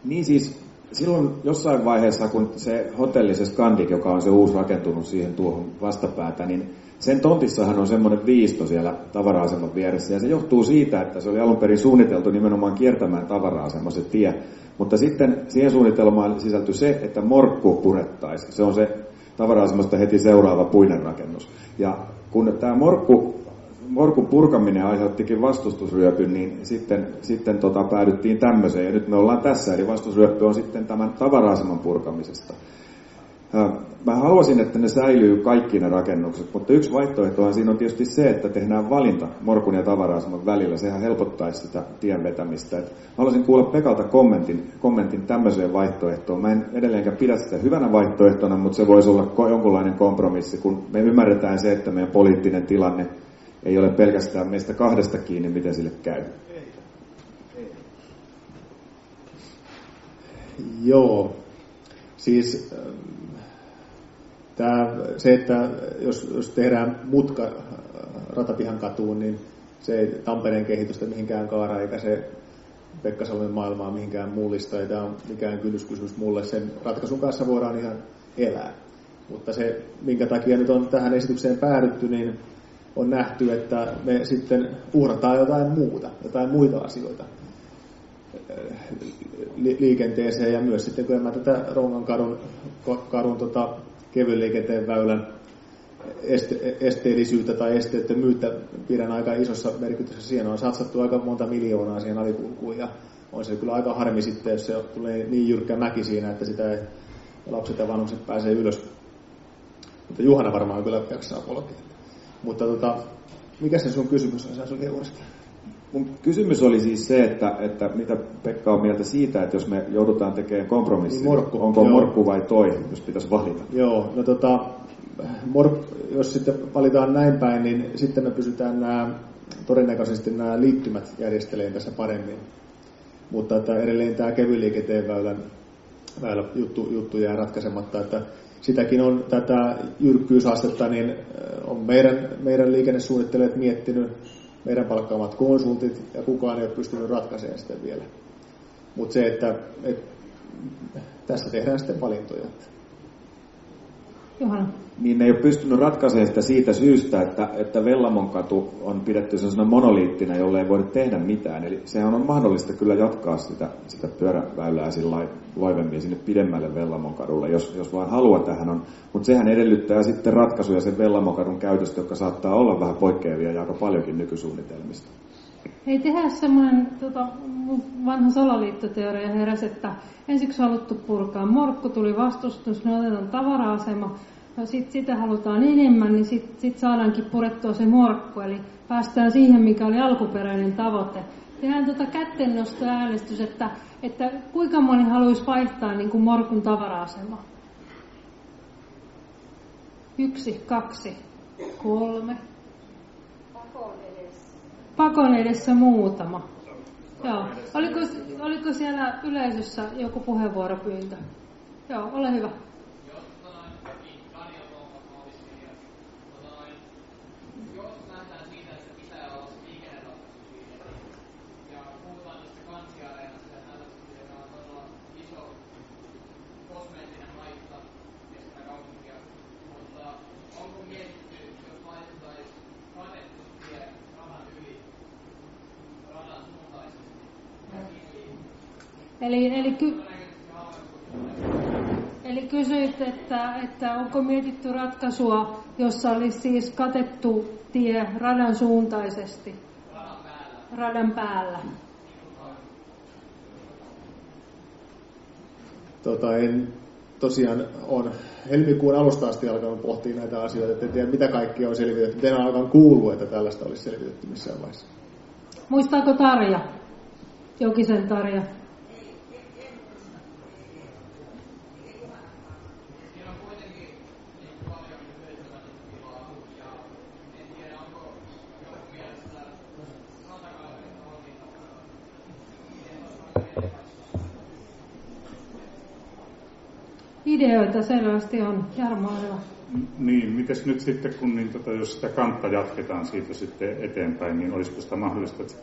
Niin siis silloin jossain vaiheessa, kun se hotelli, se Scandic, joka on se uusi rakentunut siihen tuohon vastapäätä, niin sen tontissahan on semmoinen viisto siellä tavara-aseman vieressä. Ja se johtuu siitä, että se oli alun perin suunniteltu nimenomaan kiertämään tavara-asema se tie. Mutta sitten siihen suunnitelmaan sisältyi se, että morkku purettaisiin. Se on se tavara-asemasta heti seuraava puinen rakennus. Ja kun tämä morkun purkaminen aiheuttikin vastustusryöpyn, niin sitten päädyttiin tämmöiseen. Ja nyt me ollaan tässä, eli vastusryöpy on sitten tämän tavara-aseman purkamisesta. Mä haluaisin, että ne säilyy kaikki ne rakennukset, mutta yksi vaihtoehtohan siinä on tietysti se, että tehdään valinta morkun ja tavara-aseman välillä. Sehän helpottaisi sitä tien vetämistä. Mä haluaisin kuulla Pekalta kommentin tämmöiseen vaihtoehtoon. Mä en edelleenkään pidä sitä hyvänä vaihtoehtona, mutta se voisi olla jonkunlainen kompromissi, kun me ymmärretään se, että meidän poliittinen tilanne ei ole pelkästään meistä kahdesta kiinni, miten sille käy. Joo. Siis se, että jos tehdään mutka Ratapihan katuun, niin se ei Tampereen kehitystä mihinkään kaara, eikä se Pekkasalmen maailmaa mihinkään mullista, ei tämä ole mikään kynnyskysymys mulle. Sen ratkaisun kanssa voidaan ihan elää. Mutta se, minkä takia nyt on tähän esitykseen päädytty, niin on nähty, että me sitten uhrataan jotain muuta, jotain muita asioita liikenteeseen. Ja myös sitten, kun mä tätä Rongankadun kevyen liikenteen väylän esteellisyyttä tai esteettömyyttä pidän aika isossa merkityksessä. Siinä on satsattu aika monta miljoonaa siihen alikulkuun, ja on se kyllä aika harmi sitten, jos se tulee niin jyrkkä mäki siinä, että sitä ei lapset ja vanhukset pääsee ylös. Mutta Juhana varmaan kyllä jaksaa polkea. Mutta mikä se sun kysymys on? Se sun mun kysymys oli siis se, että mitä Pekka on mieltä siitä, että jos me joudutaan tekemään kompromissia, niin onko morkku vai toi, jos pitäisi valita? Joo, no jos sitten valitaan näin päin, niin sitten me pysytään todennäköisesti nämä liittymät järjestelemään tässä paremmin. Mutta että edelleen tämä kevyen liikenteen väylä juttu jää ratkaisematta, että sitäkin on tätä jyrkkyysastetta, niin on meidän liikennesuunnittelijat miettinyt, meidän palkkaamat konsultit, ja kukaan ei ole pystynyt ratkaisemaan sitä vielä. Mutta se, että tässä tehdään sitten valintoja. Johanna. Niin ne ei ole pystynyt ratkaisemaan sitä siitä syystä, että Vellamonkatu on pidetty sellaisena monoliittina, jolle ei voida tehdä mitään. Eli sehän on mahdollista kyllä jatkaa sitä pyöräväylää sillä loivemmin sinne pidemmälle Vellamonkadulle, jos vaan halua tähän on. Mutta sehän edellyttää sitten ratkaisuja sen Vellamonkadun käytöstä, joka saattaa olla vähän poikkeavia ja aika paljonkin nykysuunnitelmista. Ei tehdä semmoinen vanha salaliittoteoria heräsi, että ensiksi haluttu purkaa morkku, tuli vastustus, ne otetaan tavara-asema, ja sitten sitä halutaan enemmän, niin sit saadaankin purettua se morkku, eli päästään siihen, mikä oli alkuperäinen tavoite. Tehdään kättennostoäänestys, että kuinka moni haluaisi vaihtaa niin kuin morkun tavara-asema? 1, 2, 3. Pakon edessä muutama. Joo. Oliko siellä yleisössä joku puheenvuoropyyntö? Joo, ole hyvä. Eli kysyit, että onko mietitty ratkaisua, jossa olisi siis katettu tie radan suuntaisesti, radan päällä? En tosiaan on helmikuun alusta asti alkanut pohtia näitä asioita, että en tiedä mitä kaikkia on selvitetty. En alkan kuullut, että tällaista olisi selvitetty missään vaiheessa. Muistaako Tarja? Jokisen Tarja. Ideoita selvästi on. Jarmo, hyvä. Niin, mites nyt sitten, kun jos sitä kantta jatketaan siitä sitten eteenpäin, niin olisiko sitä mahdollista, että se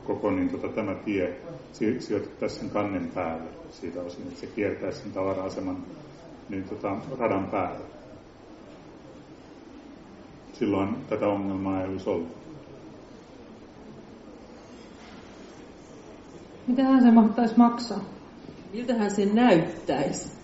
koko tämä tie sijoitettaisiin sen kannen päälle siitä osin, että se kiertäisi sen tavara-aseman radan päälle? Silloin tätä ongelmaa ei olisi ollut. Mitähän se mahtaisi maksaa? Miltähän se näyttäisi?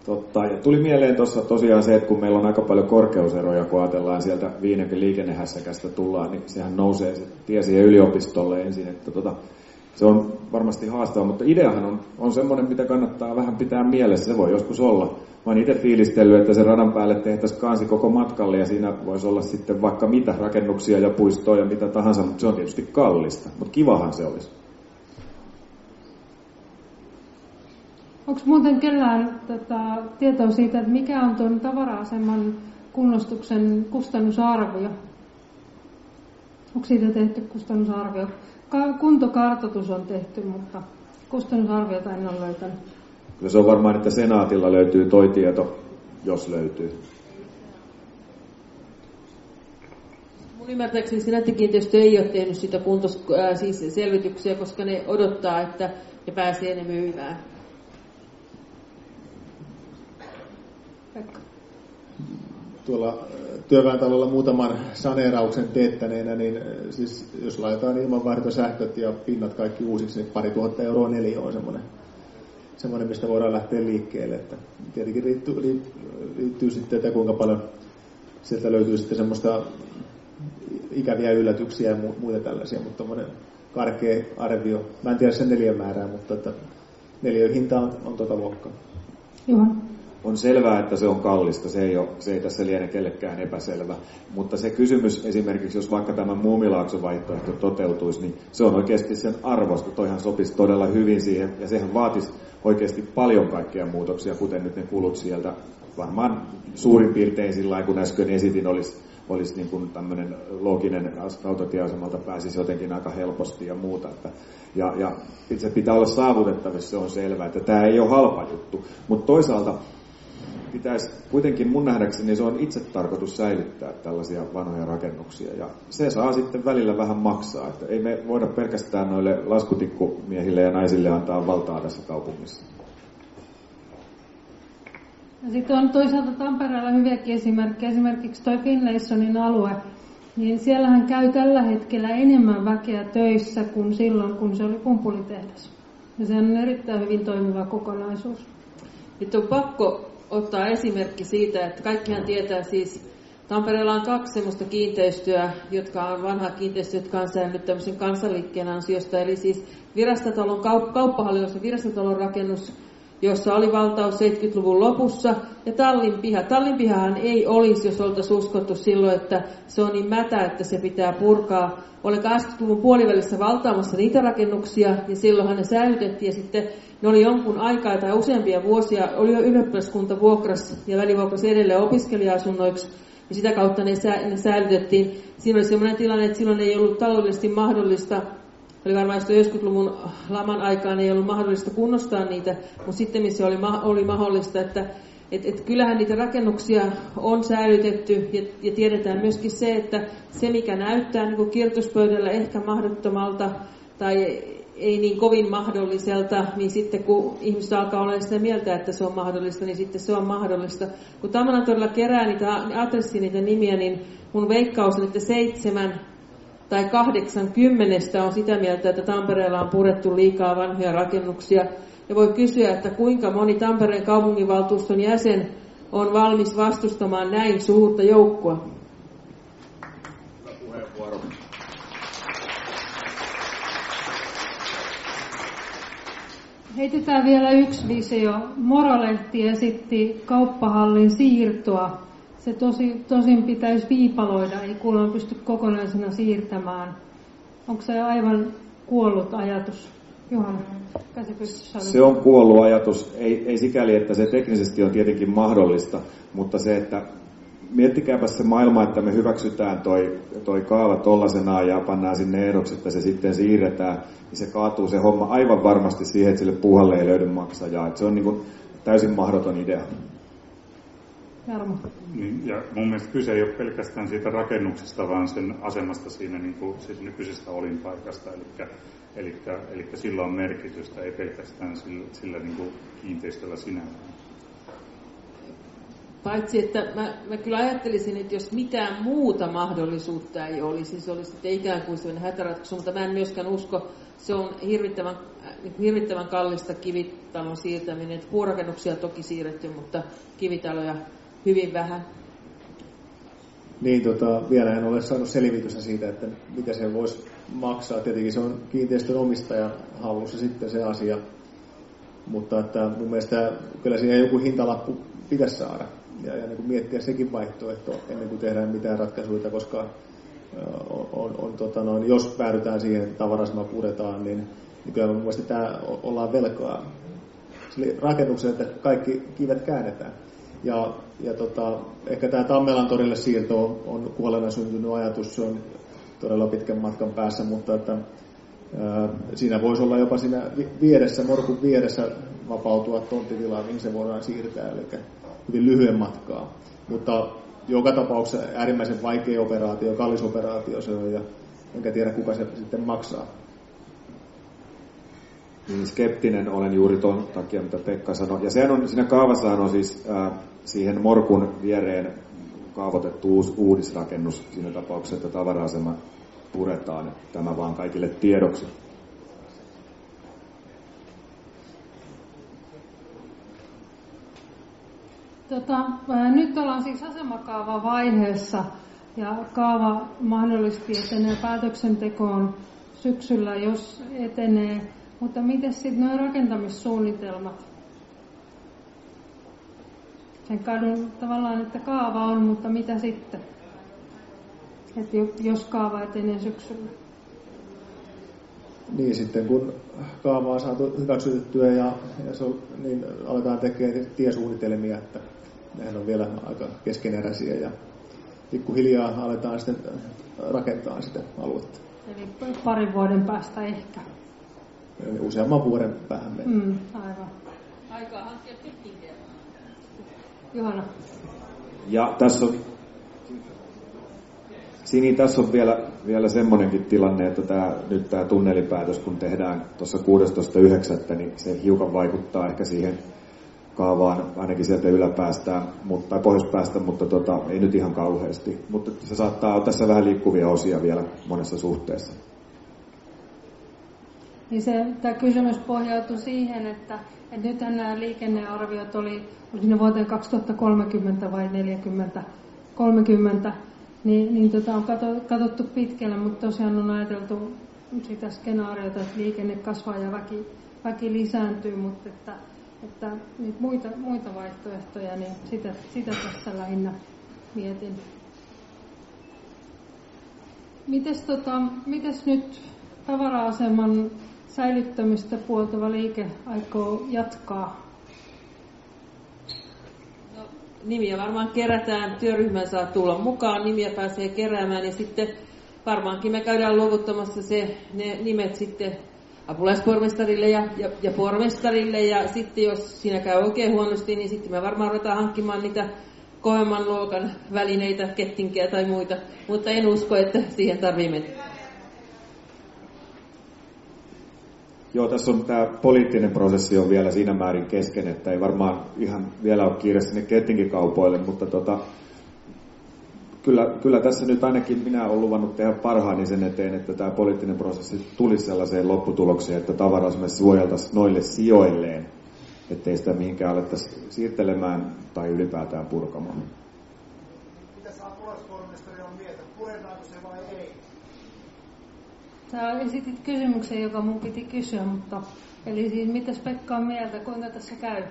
Totta, ja tuli mieleen tuossa tosiaan se, että kun meillä on aika paljon korkeuseroja, kun ajatellaan sieltä Viinankin liikennehässäkästä tullaan, niin sehän nousee se tie siihen yliopistolle ensin, että se on varmasti haastava, mutta ideahan on semmoinen, mitä kannattaa vähän pitää mielessä, se voi joskus olla. Mä oon itse fiilistellyt, että se radan päälle tehtäisiin kansi koko matkalle ja siinä voisi olla sitten vaikka mitä rakennuksia ja puistoja ja mitä tahansa, mutta se on tietysti kallista, mutta kivahan se olisi. Onko muuten kellään tietoa siitä, että mikä on tuon tavara-aseman kunnostuksen kustannusarvio? Onko siitä tehty kustannusarvio? Kuntokartoitus on tehty, mutta kustannusarviota en ole löytänyt. Kyllä se on varmaan, että Senaatilla löytyy toi tieto, jos löytyy. Mun ymmärtääkseni Senaatti-kiinteistö ei ole tehnyt sitä siis selvityksiä, koska ne odottaa, että ne pääsee ne myymään. Pekka? Tuolla työväentalolla muutaman saneerauksen teettäneenä, niin siis jos laitetaan ilmanvaihtosähköt ja pinnat kaikki uusiksi, niin 2 000 € neliö on semmoinen, mistä voidaan lähteä liikkeelle. Että tietenkin liittyy sitten, että kuinka paljon sieltä löytyy sitten semmoista ikäviä yllätyksiä ja muita tällaisia, mutta tommoinen karkea arvio. Mä en tiedä sen neliömäärää, mutta että neliöhinta on tuota luokkaa. Juhan. On selvää, että se on kallista, se ei tässä liene kellekään epäselvä. Mutta se kysymys esimerkiksi, jos vaikka tämä Muumilaakson vaihtoehto toteutuisi, niin se on oikeasti sen arvosta. Toihan sopisi todella hyvin siihen, ja sehän vaatisi oikeasti paljon kaikkia muutoksia, kuten nyt ne kulut sieltä. Varmaan suurin piirtein sillä lailla, kun äsken esitin, olisi niin kuin tämmöinen looginen rautatieasemalta pääsisi jotenkin aika helposti ja muuta. Ja se pitää olla saavutettavissa, se on selvää, että tämä ei ole halpa juttu. Mutta toisaalta pitäisi kuitenkin mun nähdäkseni se on itse tarkoitus säilyttää tällaisia vanhoja rakennuksia. Ja se saa sitten välillä vähän maksaa. Että ei me voida pelkästään noille laskutikkumiehille ja naisille antaa valtaa tässä kaupungissa. Ja sitten on toisaalta Tampereella hyviäkin esimerkkejä. Esimerkiksi toi Finlaysonin alue, niin siellähän käy tällä hetkellä enemmän väkeä töissä kuin silloin, kun se oli pumpulitehdas. Ja se on erittäin hyvin toimiva kokonaisuus. Nyt on pakko ottaa esimerkki siitä, että kaikkihan tietää siis, Tampereella on 2 semmoista kiinteistöä, jotka on vanhaa kiinteistöä, jotka on säilynyt tämmöisen kansanliikkeen ansiosta. Eli siis Virastotalon kauppahallituksen Virastotalon rakennus, jossa oli valtaus 70-luvun lopussa, ja Tallinpiha. Tallinpihahan ei olisi, jos oltaisiin uskottu silloin, että se on niin mätä, että se pitää purkaa. Olen 80-luvun puolivälissä valtaamassa niitä rakennuksia, ja silloinhan ne säilytettiin, ja sitten ne oli jonkun aikaa tai useampia vuosia, oli jo ylioppilaskunta vuokras ja välivuokras edelleen opiskelija-asunnoiksi, ja sitä kautta ne säilytettiin. Siinä oli sellainen tilanne, että silloin ei ollut taloudellisesti mahdollista, oli varmaan 90-luvun laman aikaan ei ollut mahdollista kunnostaa niitä, mutta sitten se oli mahdollista, että kyllähän niitä rakennuksia on säilytetty ja tiedetään myöskin se, että se mikä näyttää niin kuin kirjoituspöydällä ehkä mahdottomalta tai ei niin kovin mahdolliselta, niin sitten kun ihmiset alkaa olla sitä mieltä, että se on mahdollista, niin sitten se on mahdollista. Kun Tammelan todella kerää niitä nimiä, niin mun veikkaus on, että 7 tai 80 on sitä mieltä, että Tampereella on purettu liikaa vanhoja rakennuksia. Ja voi kysyä, että kuinka moni Tampereen kaupunginvaltuuston jäsen on valmis vastustamaan näin suurta joukkoa. Hyvä puheenvuoro. Heitetään vielä yksi visio. Moralehti esitti kauppahallin siirtoa. Se tosin pitäisi viipaloida, ei kuulemma pysty kokonaisena siirtämään. Onko se aivan kuollut ajatus? Johanna, käsi pystyssä. Se on kuollut ajatus, ei sikäli, että se teknisesti on tietenkin mahdollista, mutta se, että miettikääpä se maailma, että me hyväksytään toi kaava tollasenaan ja pannaan sinne ehdoksi, että se sitten siirretään, niin se kaatuu se homma aivan varmasti siihen, että sille puuhalle ei löydy maksajaa. Että se on niin kuin täysin mahdoton idea. Jarmo. Niin, ja mun mielestä kyse ei ole pelkästään siitä rakennuksesta, vaan sen asemasta siinä niin kuin, siis nykyisestä olinpaikasta. Eli sillä on merkitystä, ei pelkästään sillä niin kuin kiinteistöllä sinällään. Paitsi, että mä kyllä ajattelisin, että jos mitään muuta mahdollisuutta ei olisi, se olisi sitten ikään kuin sellainen hätäratkaisu, mutta mä en myöskään usko, se on hirvittävän kallista kivitalon siirtäminen. Että puurakennuksia toki siirretty, mutta kivitaloja hyvin vähän. Niin, vielä en ole saanut selvitystä siitä, että mitä se voisi maksaa. Tietenkin se on kiinteistön omistajan hallussa sitten se asia, mutta että mun mielestä kyllä siihen joku hintalappu pitäisi saada. Ja niin kuin miettiä sekin vaihtoehto ennen kuin tehdään mitään ratkaisuja, koska jos päädytään siihen tavarasema puretaan, niin kyllä mun mielestä tämä ollaan velkaa sille rakennukselle, että kaikki kivet käännetään. Ja ehkä tämä Tammelan torille siirto on kuolleena syntynyt ajatus, se on todella pitkän matkan päässä, mutta että, siinä voisi olla jopa siinä vieressä, Morkun vieressä vapautua tonttitilaa, mihin se voidaan siirtää, eli hyvin lyhyen matkaa. Mutta joka tapauksessa äärimmäisen vaikea operaatio, kallis operaatio se on, ja enkä tiedä kuka se sitten maksaa. Niin skeptinen olen juuri tuon takia, mitä Pekka sanoi. Ja sehän on, siinä kaavassahan on siis siihen Morkun viereen kaavoitettu uusi uudisrakennus siinä tapauksessa, että tavara-asema puretaan. Tämä vaan kaikille tiedoksi. Nyt ollaan siis asemakaavavaiheessa ja kaava mahdollisesti etenee päätöksentekoon syksyllä, jos etenee. Mutta miten sitten nuo rakentamissuunnitelmat? Sen kadun tavallaan, että kaava on, mutta mitä sitten? Että jos kaava etenee syksyllä? Niin, sitten kun kaava on saatu hyväksyttyä niin aletaan tekemään tiesuunnitelmia, että nehän on vielä aika keskeneräisiä ja pikkuhiljaa aletaan sitten rakentaa sitä aluetta. Eli parin vuoden päästä ehkä? Useamman vuoden päähän mennään. Aivan. Aikaa hankkia kettinkieltä. Johanna. Ja tässä on Sini, tässä on vielä semmoinenkin tilanne, että nyt tämä tunnelipäätös, kun tehdään tuossa 16.9., niin se hiukan vaikuttaa ehkä siihen kaavaan, ainakin sieltä yläpäästään, tai pohjoispäästä, mutta ei nyt ihan kauheasti. Mutta se saattaa olla tässä vähän liikkuvia osia vielä monessa suhteessa. Niin tämä kysymys pohjautui siihen, että nythän nämä liikennearviot oli ne vuoteen 2030 vai 30, niin on katsottu pitkälle, mutta tosiaan on ajateltu sitä skenaariota, että liikenne kasvaa ja väki lisääntyy, mutta että muita vaihtoehtoja, niin sitä tässä lähinnä mietin. Mites nyt tavara-aseman säilyttämistä puoltava liike aikoo jatkaa? No, nimiä varmaan kerätään, työryhmän saa tulla mukaan, nimiä pääsee keräämään ja sitten varmaankin me käydään luovuttamassa ne nimet sitten apulaispormestarille ja pormestarille ja sitten jos siinä käy oikein huonosti, niin sitten me varmaan ruvetaan hankkimaan niitä kovemman luokan välineitä, kettinkiä tai muita, mutta en usko, että siihen tarvii mennä. Joo, tässä on tämä poliittinen prosessi on vielä siinä määrin kesken, että ei varmaan ihan vielä ole kiire sinne kettinkikaupoille, mutta kyllä tässä nyt ainakin minä olen luvannut tehdä parhaani sen eteen, että tämä poliittinen prosessi tulisi sellaiseen lopputulokseen, että tavara suojeltaisiin noille sijoilleen, ettei sitä mihinkään alettaisiin siirtelemään tai ylipäätään purkamaan. Mitä saa apulaispormestari on mieltä? Puretaanko se vai ei? Sä esitit kysymyksen, joka mun piti kysyä, mutta eli siis mitäs Pekka on mieltä, kuinka tässä käy?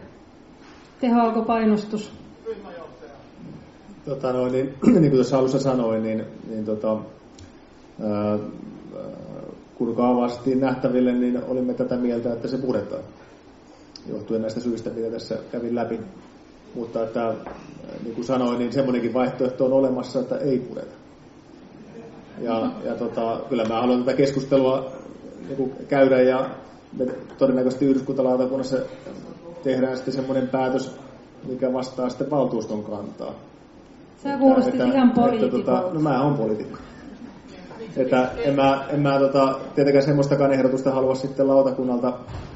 Tehoako painostus? Ryhmäjohtaja. Niin kuin tuossa alussa sanoin, kun kaava asettiin nähtäville, niin olimme tätä mieltä, että se puretaan. Johtuen näistä syistä, mitä tässä kävin läpi. Mutta että, niin kuin sanoin, niin semmoinenkin vaihtoehto on olemassa, että ei pureta. Kyllä mä haluan tätä keskustelua niin käydä ja me todennäköisesti yhdyskuntalautakunnassa tehdään sitten semmoinen päätös, mikä vastaa sitten valtuuston kantaa. Sä kuulostit ihan poliitikolta. No mä oon poliitikko. Että en mä tietenkään semmoistakaan ehdotusta halua sitten lautakunnalta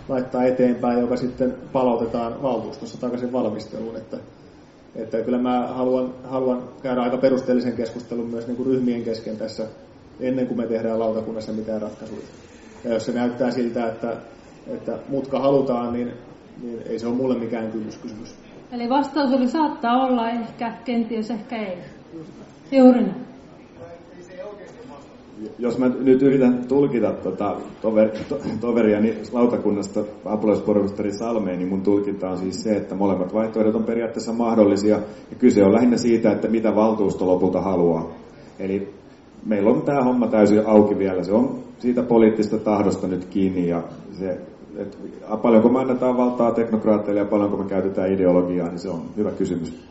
laittaa eteenpäin, joka sitten palautetaan valtuustossa takaisin valmisteluun. Että kyllä mä haluan käydä aika perusteellisen keskustelun myös niin kuin ryhmien kesken tässä, ennen kuin me tehdään lautakunnassa mitään ratkaisuja. Ja jos se näyttää siltä, että mutka halutaan, niin ei se ole mulle mikään kynnyskysymys. Eli vastaus oli saattaa olla ehkä, kenties ehkä ei. Juuri näin. Jos mä nyt yritän tulkita toveriani lautakunnasta apulaispormestari Salmeen, niin mun tulkinta on siis se, että molemmat vaihtoehdot on periaatteessa mahdollisia. Ja kyse on lähinnä siitä, että mitä valtuusto lopulta haluaa. Eli meillä on tämä homma täysin auki vielä. Se on siitä poliittista tahdosta nyt kiinni. Ja se, paljonko me annetaan valtaa teknokraatteille ja paljonko me käytetään ideologiaa, niin se on hyvä kysymys.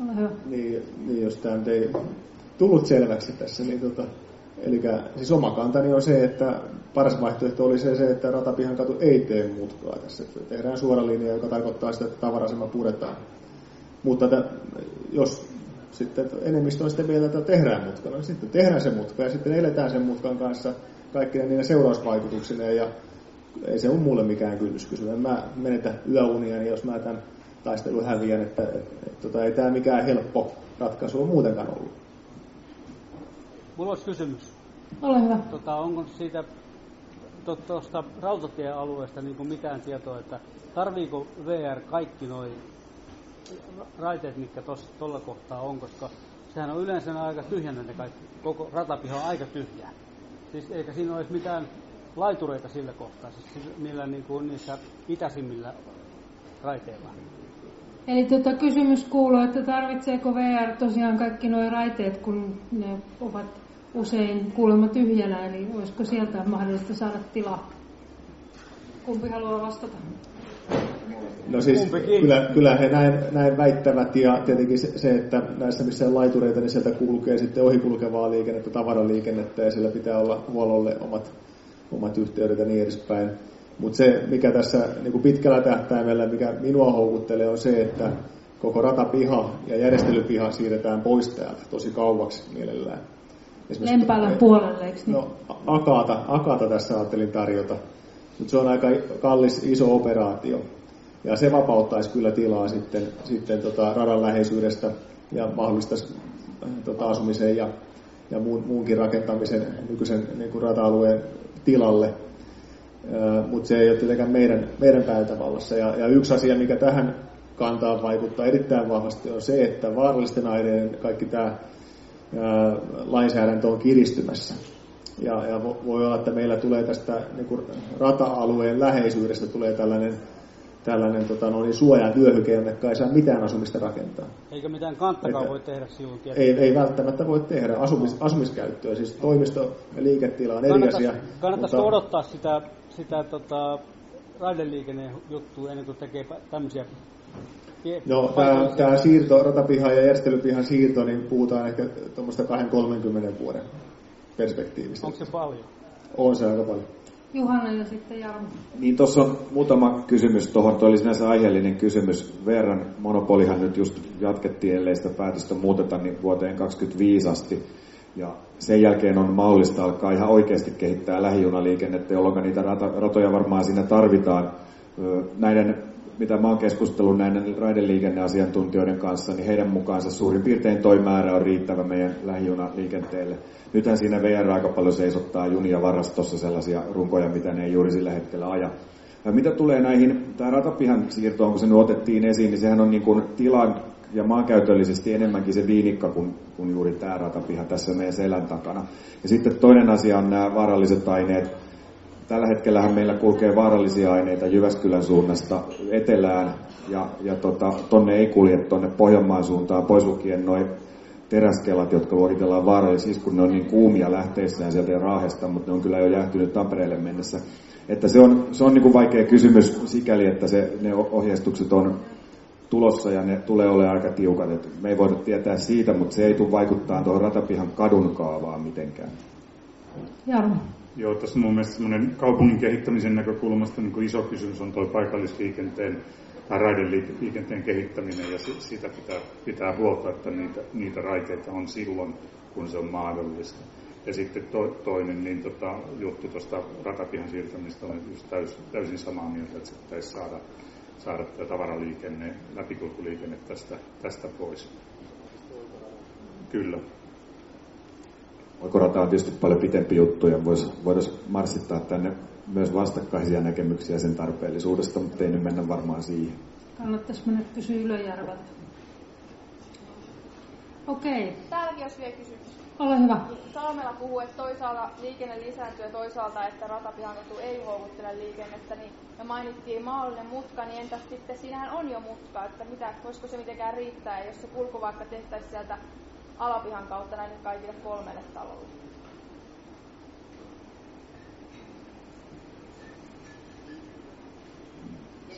Ole hyvä. Niin jos tämä nyt ei tullut selväksi tässä, niin siis oma kantani on se, että paras vaihtoehto oli se, että Ratapihan katu ei tee mutkaa tässä. Tehdään suora linja, joka tarkoittaa sitä, että tavara-asema puretaan. Mutta jos sitten enemmistö on sitten mieltä, että tehdään mutka, niin sitten tehdään se mutka ja sitten eletään sen mutkan kanssa kaikkina niiden seurausvaikutuksina. Ja ei se ole mulle mikään kynnyskysymys. En mä menetä yöunia, niin jos mä tämän taistelun häviän, että ei tämä mikään helppo ratkaisu ole muutenkaan ollut. Mulla olisi kysymys. Ole hyvä. Onko siitä tuosta rautatiealueesta niin kuin mitään tietoa, että tarviiko VR kaikki nuo raiteet, mitkä tuolla kohtaa on, koska sehän on yleensä aika tyhjänä ne kaikki, koko ratapiha on aika tyhjä. Siis eikä siinä olisi mitään laitureita sillä kohtaa, siis niillä niin kuin niissä itäisimmillä raiteilla. Eli kysymys kuuluu, että tarvitseeko VR tosiaan kaikki nuo raiteet, kun ne ovat usein kuulemma tyhjänä, eli olisiko sieltä mahdollista saada tilaa? Kumpi haluaa vastata? No siis kyllä he näin väittävät, ja tietenkin se, että näissä missä on laitureita, niin sieltä kulkee sitten ohikulkevaa liikennettä, tavaraliikennettä, ja siellä pitää olla huollolle omat yhteydet ja niin edespäin. Mutta se, mikä tässä niin kuin pitkällä tähtäimellä, mikä minua houkuttelee, on se, että koko ratapiha ja järjestelypiha siirretään pois täältä tosi kauaksi mielellään. Lempälän puolelle, eikö niin? No, Akata tässä ajattelin tarjota, mutta se on aika kallis, iso operaatio. Ja se vapauttaisi kyllä tilaa sitten radan läheisyydestä ja mahdollistaisi asumisen ja muunkin rakentamisen nykyisen niin kuin rata-alueen tilalle. Mutta se ei ole tietenkään meidän päätänvallassa. Ja yksi asia, mikä tähän kantaan vaikuttaa erittäin vahvasti, on se, että vaarallisten aineiden kaikki tämä lainsäädäntö on kiristymässä. Ja voi olla, että meillä tulee tästä niin kuin rata-alueen läheisyydestä tulee tällainen suojavyöhyke, jonne ei saa mitään asumista rakentaa. Eikä mitään kanttakaan voi tehdä silloin? Ei välttämättä voi tehdä asumiskäyttöä, siis toimisto ja liiketila on eri asia. Kannattaisiko odottaa sitä raideliikennejuttua ennen kuin tekee tämmöisiä? No tämä siirto, ratapihan ja järjestelypihan siirto, niin puhutaan ehkä tuommoista 20-30 vuoden perspektiivistä. Onko se paljon? On se aika paljon. Juhana ja sitten Jarmo. Niin tuossa on muutama kysymys tuohon. Tuo oli sinänsä aiheellinen kysymys. VR:n monopolihan nyt just jatkettiin, ellei sitä päätöstä muuteta, niin vuoteen 2025 asti. Ja sen jälkeen on mahdollista alkaa ihan oikeasti kehittää lähijunaliikennettä, jolloin niitä ratoja varmaan siinä tarvitaan. Näiden, mitä mä oon keskustellut näiden raideliikenneasiantuntijoiden kanssa, niin heidän mukaansa suurin piirtein toi määrä on riittävä meidän lähijunaliikenteelle. Nythän siinä VR aika paljon seisottaa junia varastossa sellaisia runkoja, mitä ne ei juuri sillä hetkellä aja. Ja mitä tulee näihin, tämä ratapihan siirtoon, kun se nyt otettiin esiin, niin sehän on niin kuin tilan ja maankäytöllisesti enemmänkin se viinikka kuin juuri tämä ratapiha tässä meidän selän takana. Ja sitten toinen asia on nämä vaaralliset aineet. Tällä hetkellähän meillä kulkee vaarallisia aineita Jyväskylän suunnasta etelään ja tonne ei kulje tonne Pohjanmaan suuntaan, pois lukien noin teräskelat, jotka luokitellaan vaarallisiksi, kun ne on niin kuumia lähteissään sieltä Raahesta, mutta ne on kyllä jo jäähtynyt Tampereelle mennessä. Että se on niin kuin vaikea kysymys sikäli, että ne ohjeistukset on tulossa ja ne tulee olemaan aika tiukat. Et me ei voida tietää siitä, mutta se ei tule vaikuttaa tuohon ratapihan kadun kaavaan mitenkään. Jarmo. Joo, tässä mun mielestä semmoinen kaupungin kehittämisen näkökulmasta niin kuin iso kysymys on tuo paikallisliikenteen tai raideliikenteen kehittäminen, ja siitä pitää huolta, että niitä raiteita on silloin, kun se on mahdollista. Ja sitten toinen niin juttu tuosta ratapihan siirtämistä on just täysin samaa mieltä, että se pitäisi saada tämä tavaraliikenne, läpikulkuliikenne tästä pois. Kyllä. Oikorata on tietysti paljon pitempi juttu ja voitaisiin marssittaa tänne myös vastakkaisia näkemyksiä sen tarpeellisuudesta, mutta ei nyt mennä varmaan siihen. Kannattaisi mennä kysyä Ylöjärveltä. Okei. Täälläkin olisi vielä kysymys. Ole hyvä. Salmela puhuu, että toisaalta liikenne lisääntyy ja toisaalta, että ratapihankatu ei houkuttele liikennettä. Ja mainittiin maallinen mutka, niin entäs sitten siinähän on jo mutka, että voisiko se mitenkään riittää, jos se kulku vaikka tehtäisiin sieltä alapihan kautta näille kaikille 3 talolle?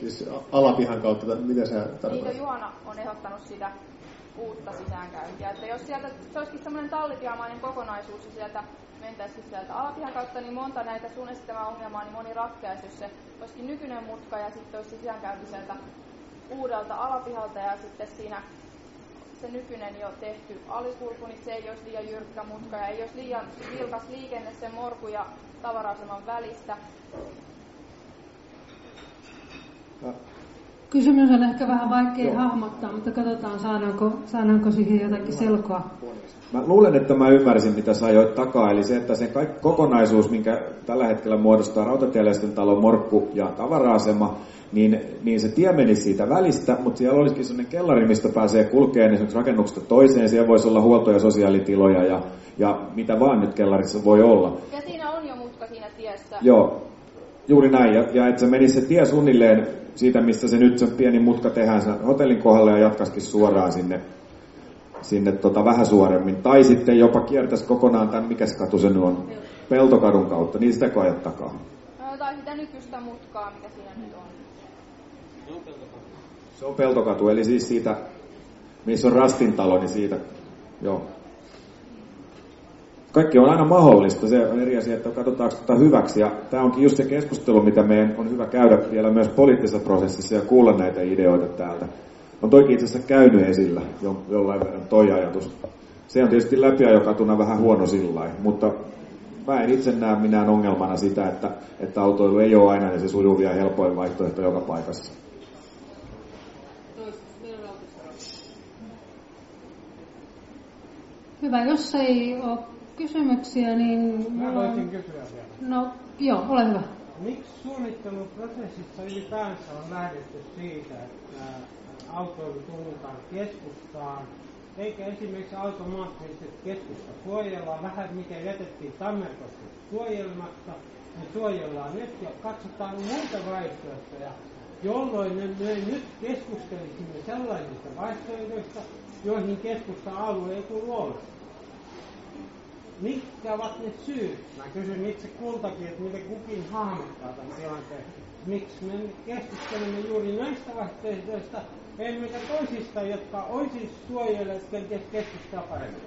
Siis alapihan kautta, mitä sä tarkoitat? Niin, Juhana on ehdottanut sitä uutta sisäänkäyntiä. Että jos sieltä, se olisikin semmoinen tallipihamainen kokonaisuus ja sieltä mentäisikin sieltä alapihan kautta, niin monta näitä sun esittämää ongelmaa, niin moni ratkaisi, jos se olisikin nykyinen mutka ja sitten olisi sisäänkäynti sieltä uudelta alapihalta ja sitten siinä se nykyinen jo tehty alikulku, niin se ei olisi liian jyrkkä mutka ja ei olisi liian vilkas liikenne sen morku ja tavara-aseman välistä. Kysymys on ehkä vähän vaikea hahmottaa, mutta katsotaan saadaanko siihen jotakin selkoa. Mä luulen, että mä ymmärsin, mitä sä ajoit takaa, eli se, että se kokonaisuus, minkä tällä hetkellä muodostaa Rautatieleisten talo, Morkku ja tavara-asema, niin se tie menisi siitä välistä, mutta siellä olisikin sellainen kellari, mistä pääsee kulkemaan esimerkiksi rakennuksesta toiseen. Siellä voisi olla huolto- ja sosiaalitiloja ja mitä vaan nyt kellarissa voi olla. Ja siinä on jo mutka siinä tiessä. Joo, juuri näin. Ja että se menisi se tie suunnilleen siitä, mistä se nyt se pieni mutka tehdään sen hotellin kohdalle ja jatkaisikin suoraan sinne vähän suoremmin. Tai sitten jopa kiertäisi kokonaan tämän, mikäs katu se nyt on, Peltokadun kautta. Niin sitä ajat takaa. Tai sitä nykyistä mutkaa, mikä siinä nyt on. Se on Peltokatu, eli siis siitä, missä on Rastin talo, niin siitä, joo. Kaikki on aina mahdollista, se on eri asia, että katsotaanko tätä hyväksi. Ja tämä onkin just se keskustelu, mitä meidän on hyvä käydä vielä myös poliittisessa prosessissa ja kuulla näitä ideoita täältä. On toikin itse asiassa käynyt esillä jollain verran toi ajatus. Se on tietysti läpiajokatuna vähän huono sillain, mutta mä en itse näe minään ongelmana sitä, että autoilu ei ole aina se sujuvia ja helpoin vaihtoehto joka paikassa. Hyvä, jos ei ole kysymyksiä, niin... Mä voisin kysyä vielä. No, joo, ole hyvä. Miksi suunnitteluprosessissa ylipäänsä on lähdetty siitä, että autoilu tunnutaan keskustaan, eikä esimerkiksi automaattisesti keskusta suojellaan, vähän mikä jätettiin Tammerkoski suojelmatta, niin suojellaan nyt ja katsotaan muita vaihtoehtoja, jolloin me nyt keskustelisimme sellaisista vaihtoehdoista, joihin keskusta-alue ei kuulu ollenkaan. Mitkä ovat ne syyt? Mä kysyn itse kultakin, että miten kukin hahmottaa tämän tilanteen. Miksi me keskustelemme juuri näistä vaihtoehdoista, emmekä toisista, jotka olisi suojelleet kenties keskustaa paremmin?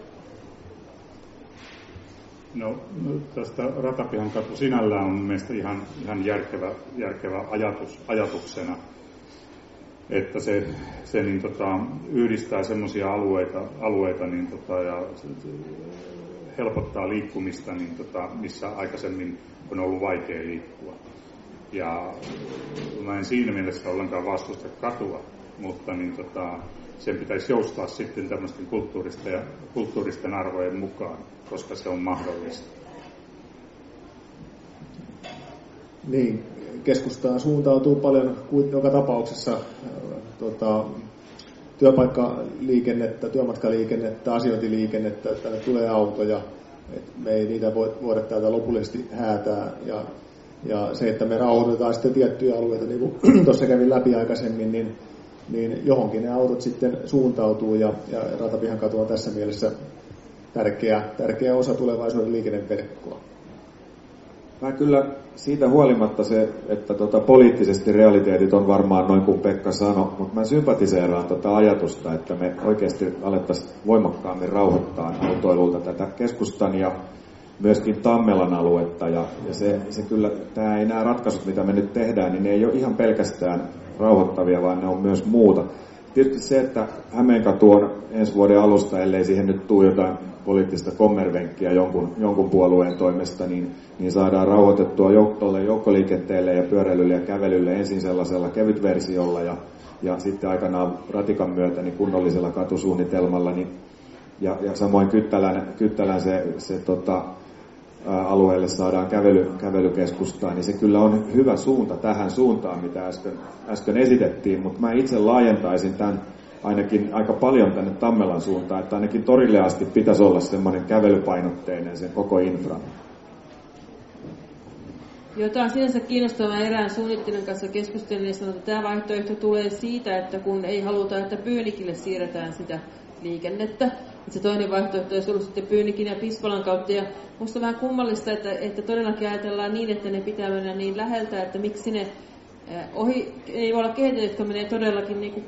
No, tästä Ratapihan katu sinällään on mielestäni ihan järkevä ajatuksena, että se niin, yhdistää semmoisia alueita niin, ja helpottaa liikkumista, niin, missä aikaisemmin on ollut vaikea liikkua. Ja mä en siinä mielessä ollenkaan vastusta katua, mutta niin, sen pitäisi joustaa sitten tämmöisten kulttuuristen arvojen mukaan, koska se on mahdollista. Niin, keskustaan suuntautuu paljon joka tapauksessa työpaikkaliikennettä, työmatkaliikennettä, asiointiliikennettä, että tänne tulee autoja, että me ei niitä voida täältä lopullisesti häätää. Ja se, että me rauhoitetaan sitten tiettyjä alueita, niin kuin tuossa kävin läpi aikaisemmin, niin johonkin ne autot sitten suuntautuu ja Ratapihan katu on tässä mielessä tärkeä osa tulevaisuuden liikenneverkkoa. Mä kyllä siitä huolimatta se, että poliittisesti realiteetit on varmaan noin kuin Pekka sanoi, mutta mä sympatiseeraan ajatusta, että me oikeasti alettaisiin voimakkaammin rauhoittaa autoilulta tätä keskustan ja myöskin Tammelan aluetta. Ja se kyllä, nämä ratkaisut, mitä me nyt tehdään, niin ne ei ole ihan pelkästään rauhoittavia, vaan ne on myös muuta. Tietysti se, että Hämeenkatu on ensi vuoden alusta, ellei siihen nyt tule jotain poliittista kommervenkkiä jonkun puolueen toimesta, niin saadaan rauhoitettua joukkoliikenteelle ja pyöräilylle ja kävelylle ensin sellaisella kevytversiolla ja sitten aikanaan ratikan myötä niin kunnollisella katusuunnitelmalla. Ja samoin Kyttälän se alueelle saadaan kävelykeskustaan, niin se kyllä on hyvä suunta tähän suuntaan, mitä äsken esitettiin, mutta mä itse laajentaisin tämän ainakin aika paljon tänne Tammelan suuntaan, että ainakin torille asti pitäisi olla semmoinen kävelypainotteinen sen koko infra. Jota on sinänsä kiinnostavaa erään suunnittelijan kanssa keskustelin, niin sanoi, että tämä vaihtoehto tulee siitä, että kun ei haluta, että Pyynikille siirretään sitä liikennettä. Että se toinen vaihtoehto olisi ollut sitten Pyynikin ja Pispalan kautta. Ja musta on vähän kummallista, että todellakin ajatellaan niin, että ne pitää mennä niin läheltä, että miksi ne ohi ei voi olla kehitys, jotka menee todellakin niin kuin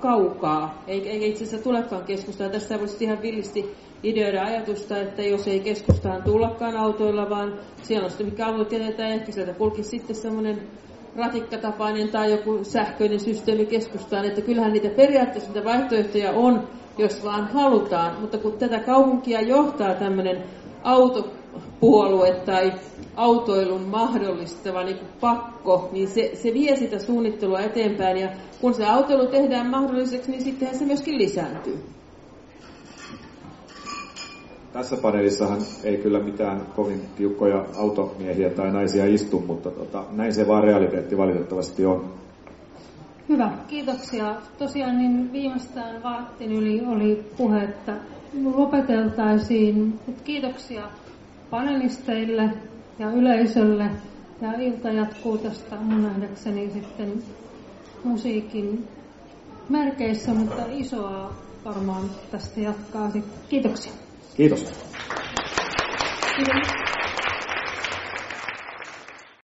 kaukaa, eikä itse asiassa tulekaan keskustaan. Tässä voisi ihan villisti ideoida ajatusta, että jos ei keskustaan tullakaan autoilla, vaan siellä on sitten mikä autot jätetään, ehkä sieltä kulkisi sitten semmoinen ratikkatapainen tai joku sähköinen systeemi keskustaan, että kyllähän niitä periaatteessa niitä vaihtoehtoja on, jos vaan halutaan, mutta kun tätä kaupunkia johtaa tämmöinen autopuolue tai autoilun mahdollistava niin kuin pakko, niin se vie sitä suunnittelua eteenpäin. Ja kun se autoilu tehdään mahdolliseksi, niin sittenhän se myöskin lisääntyy. Tässä paneelissahan ei kyllä mitään kovin tiukkoja automiehiä tai naisia istu, mutta näin se vaan realiteetti valitettavasti on. Hyvä, kiitoksia. Tosiaan niin viimeistään vartin yli oli puhe, että lopeteltaisiin. Kiitoksia panelisteille ja yleisölle. Ja ilta jatkuu tästä mun nähdäkseni sitten musiikin merkeissä, mutta isoa varmaan tästä jatkaa. Kiitoksia. Kiitos. Kiitos.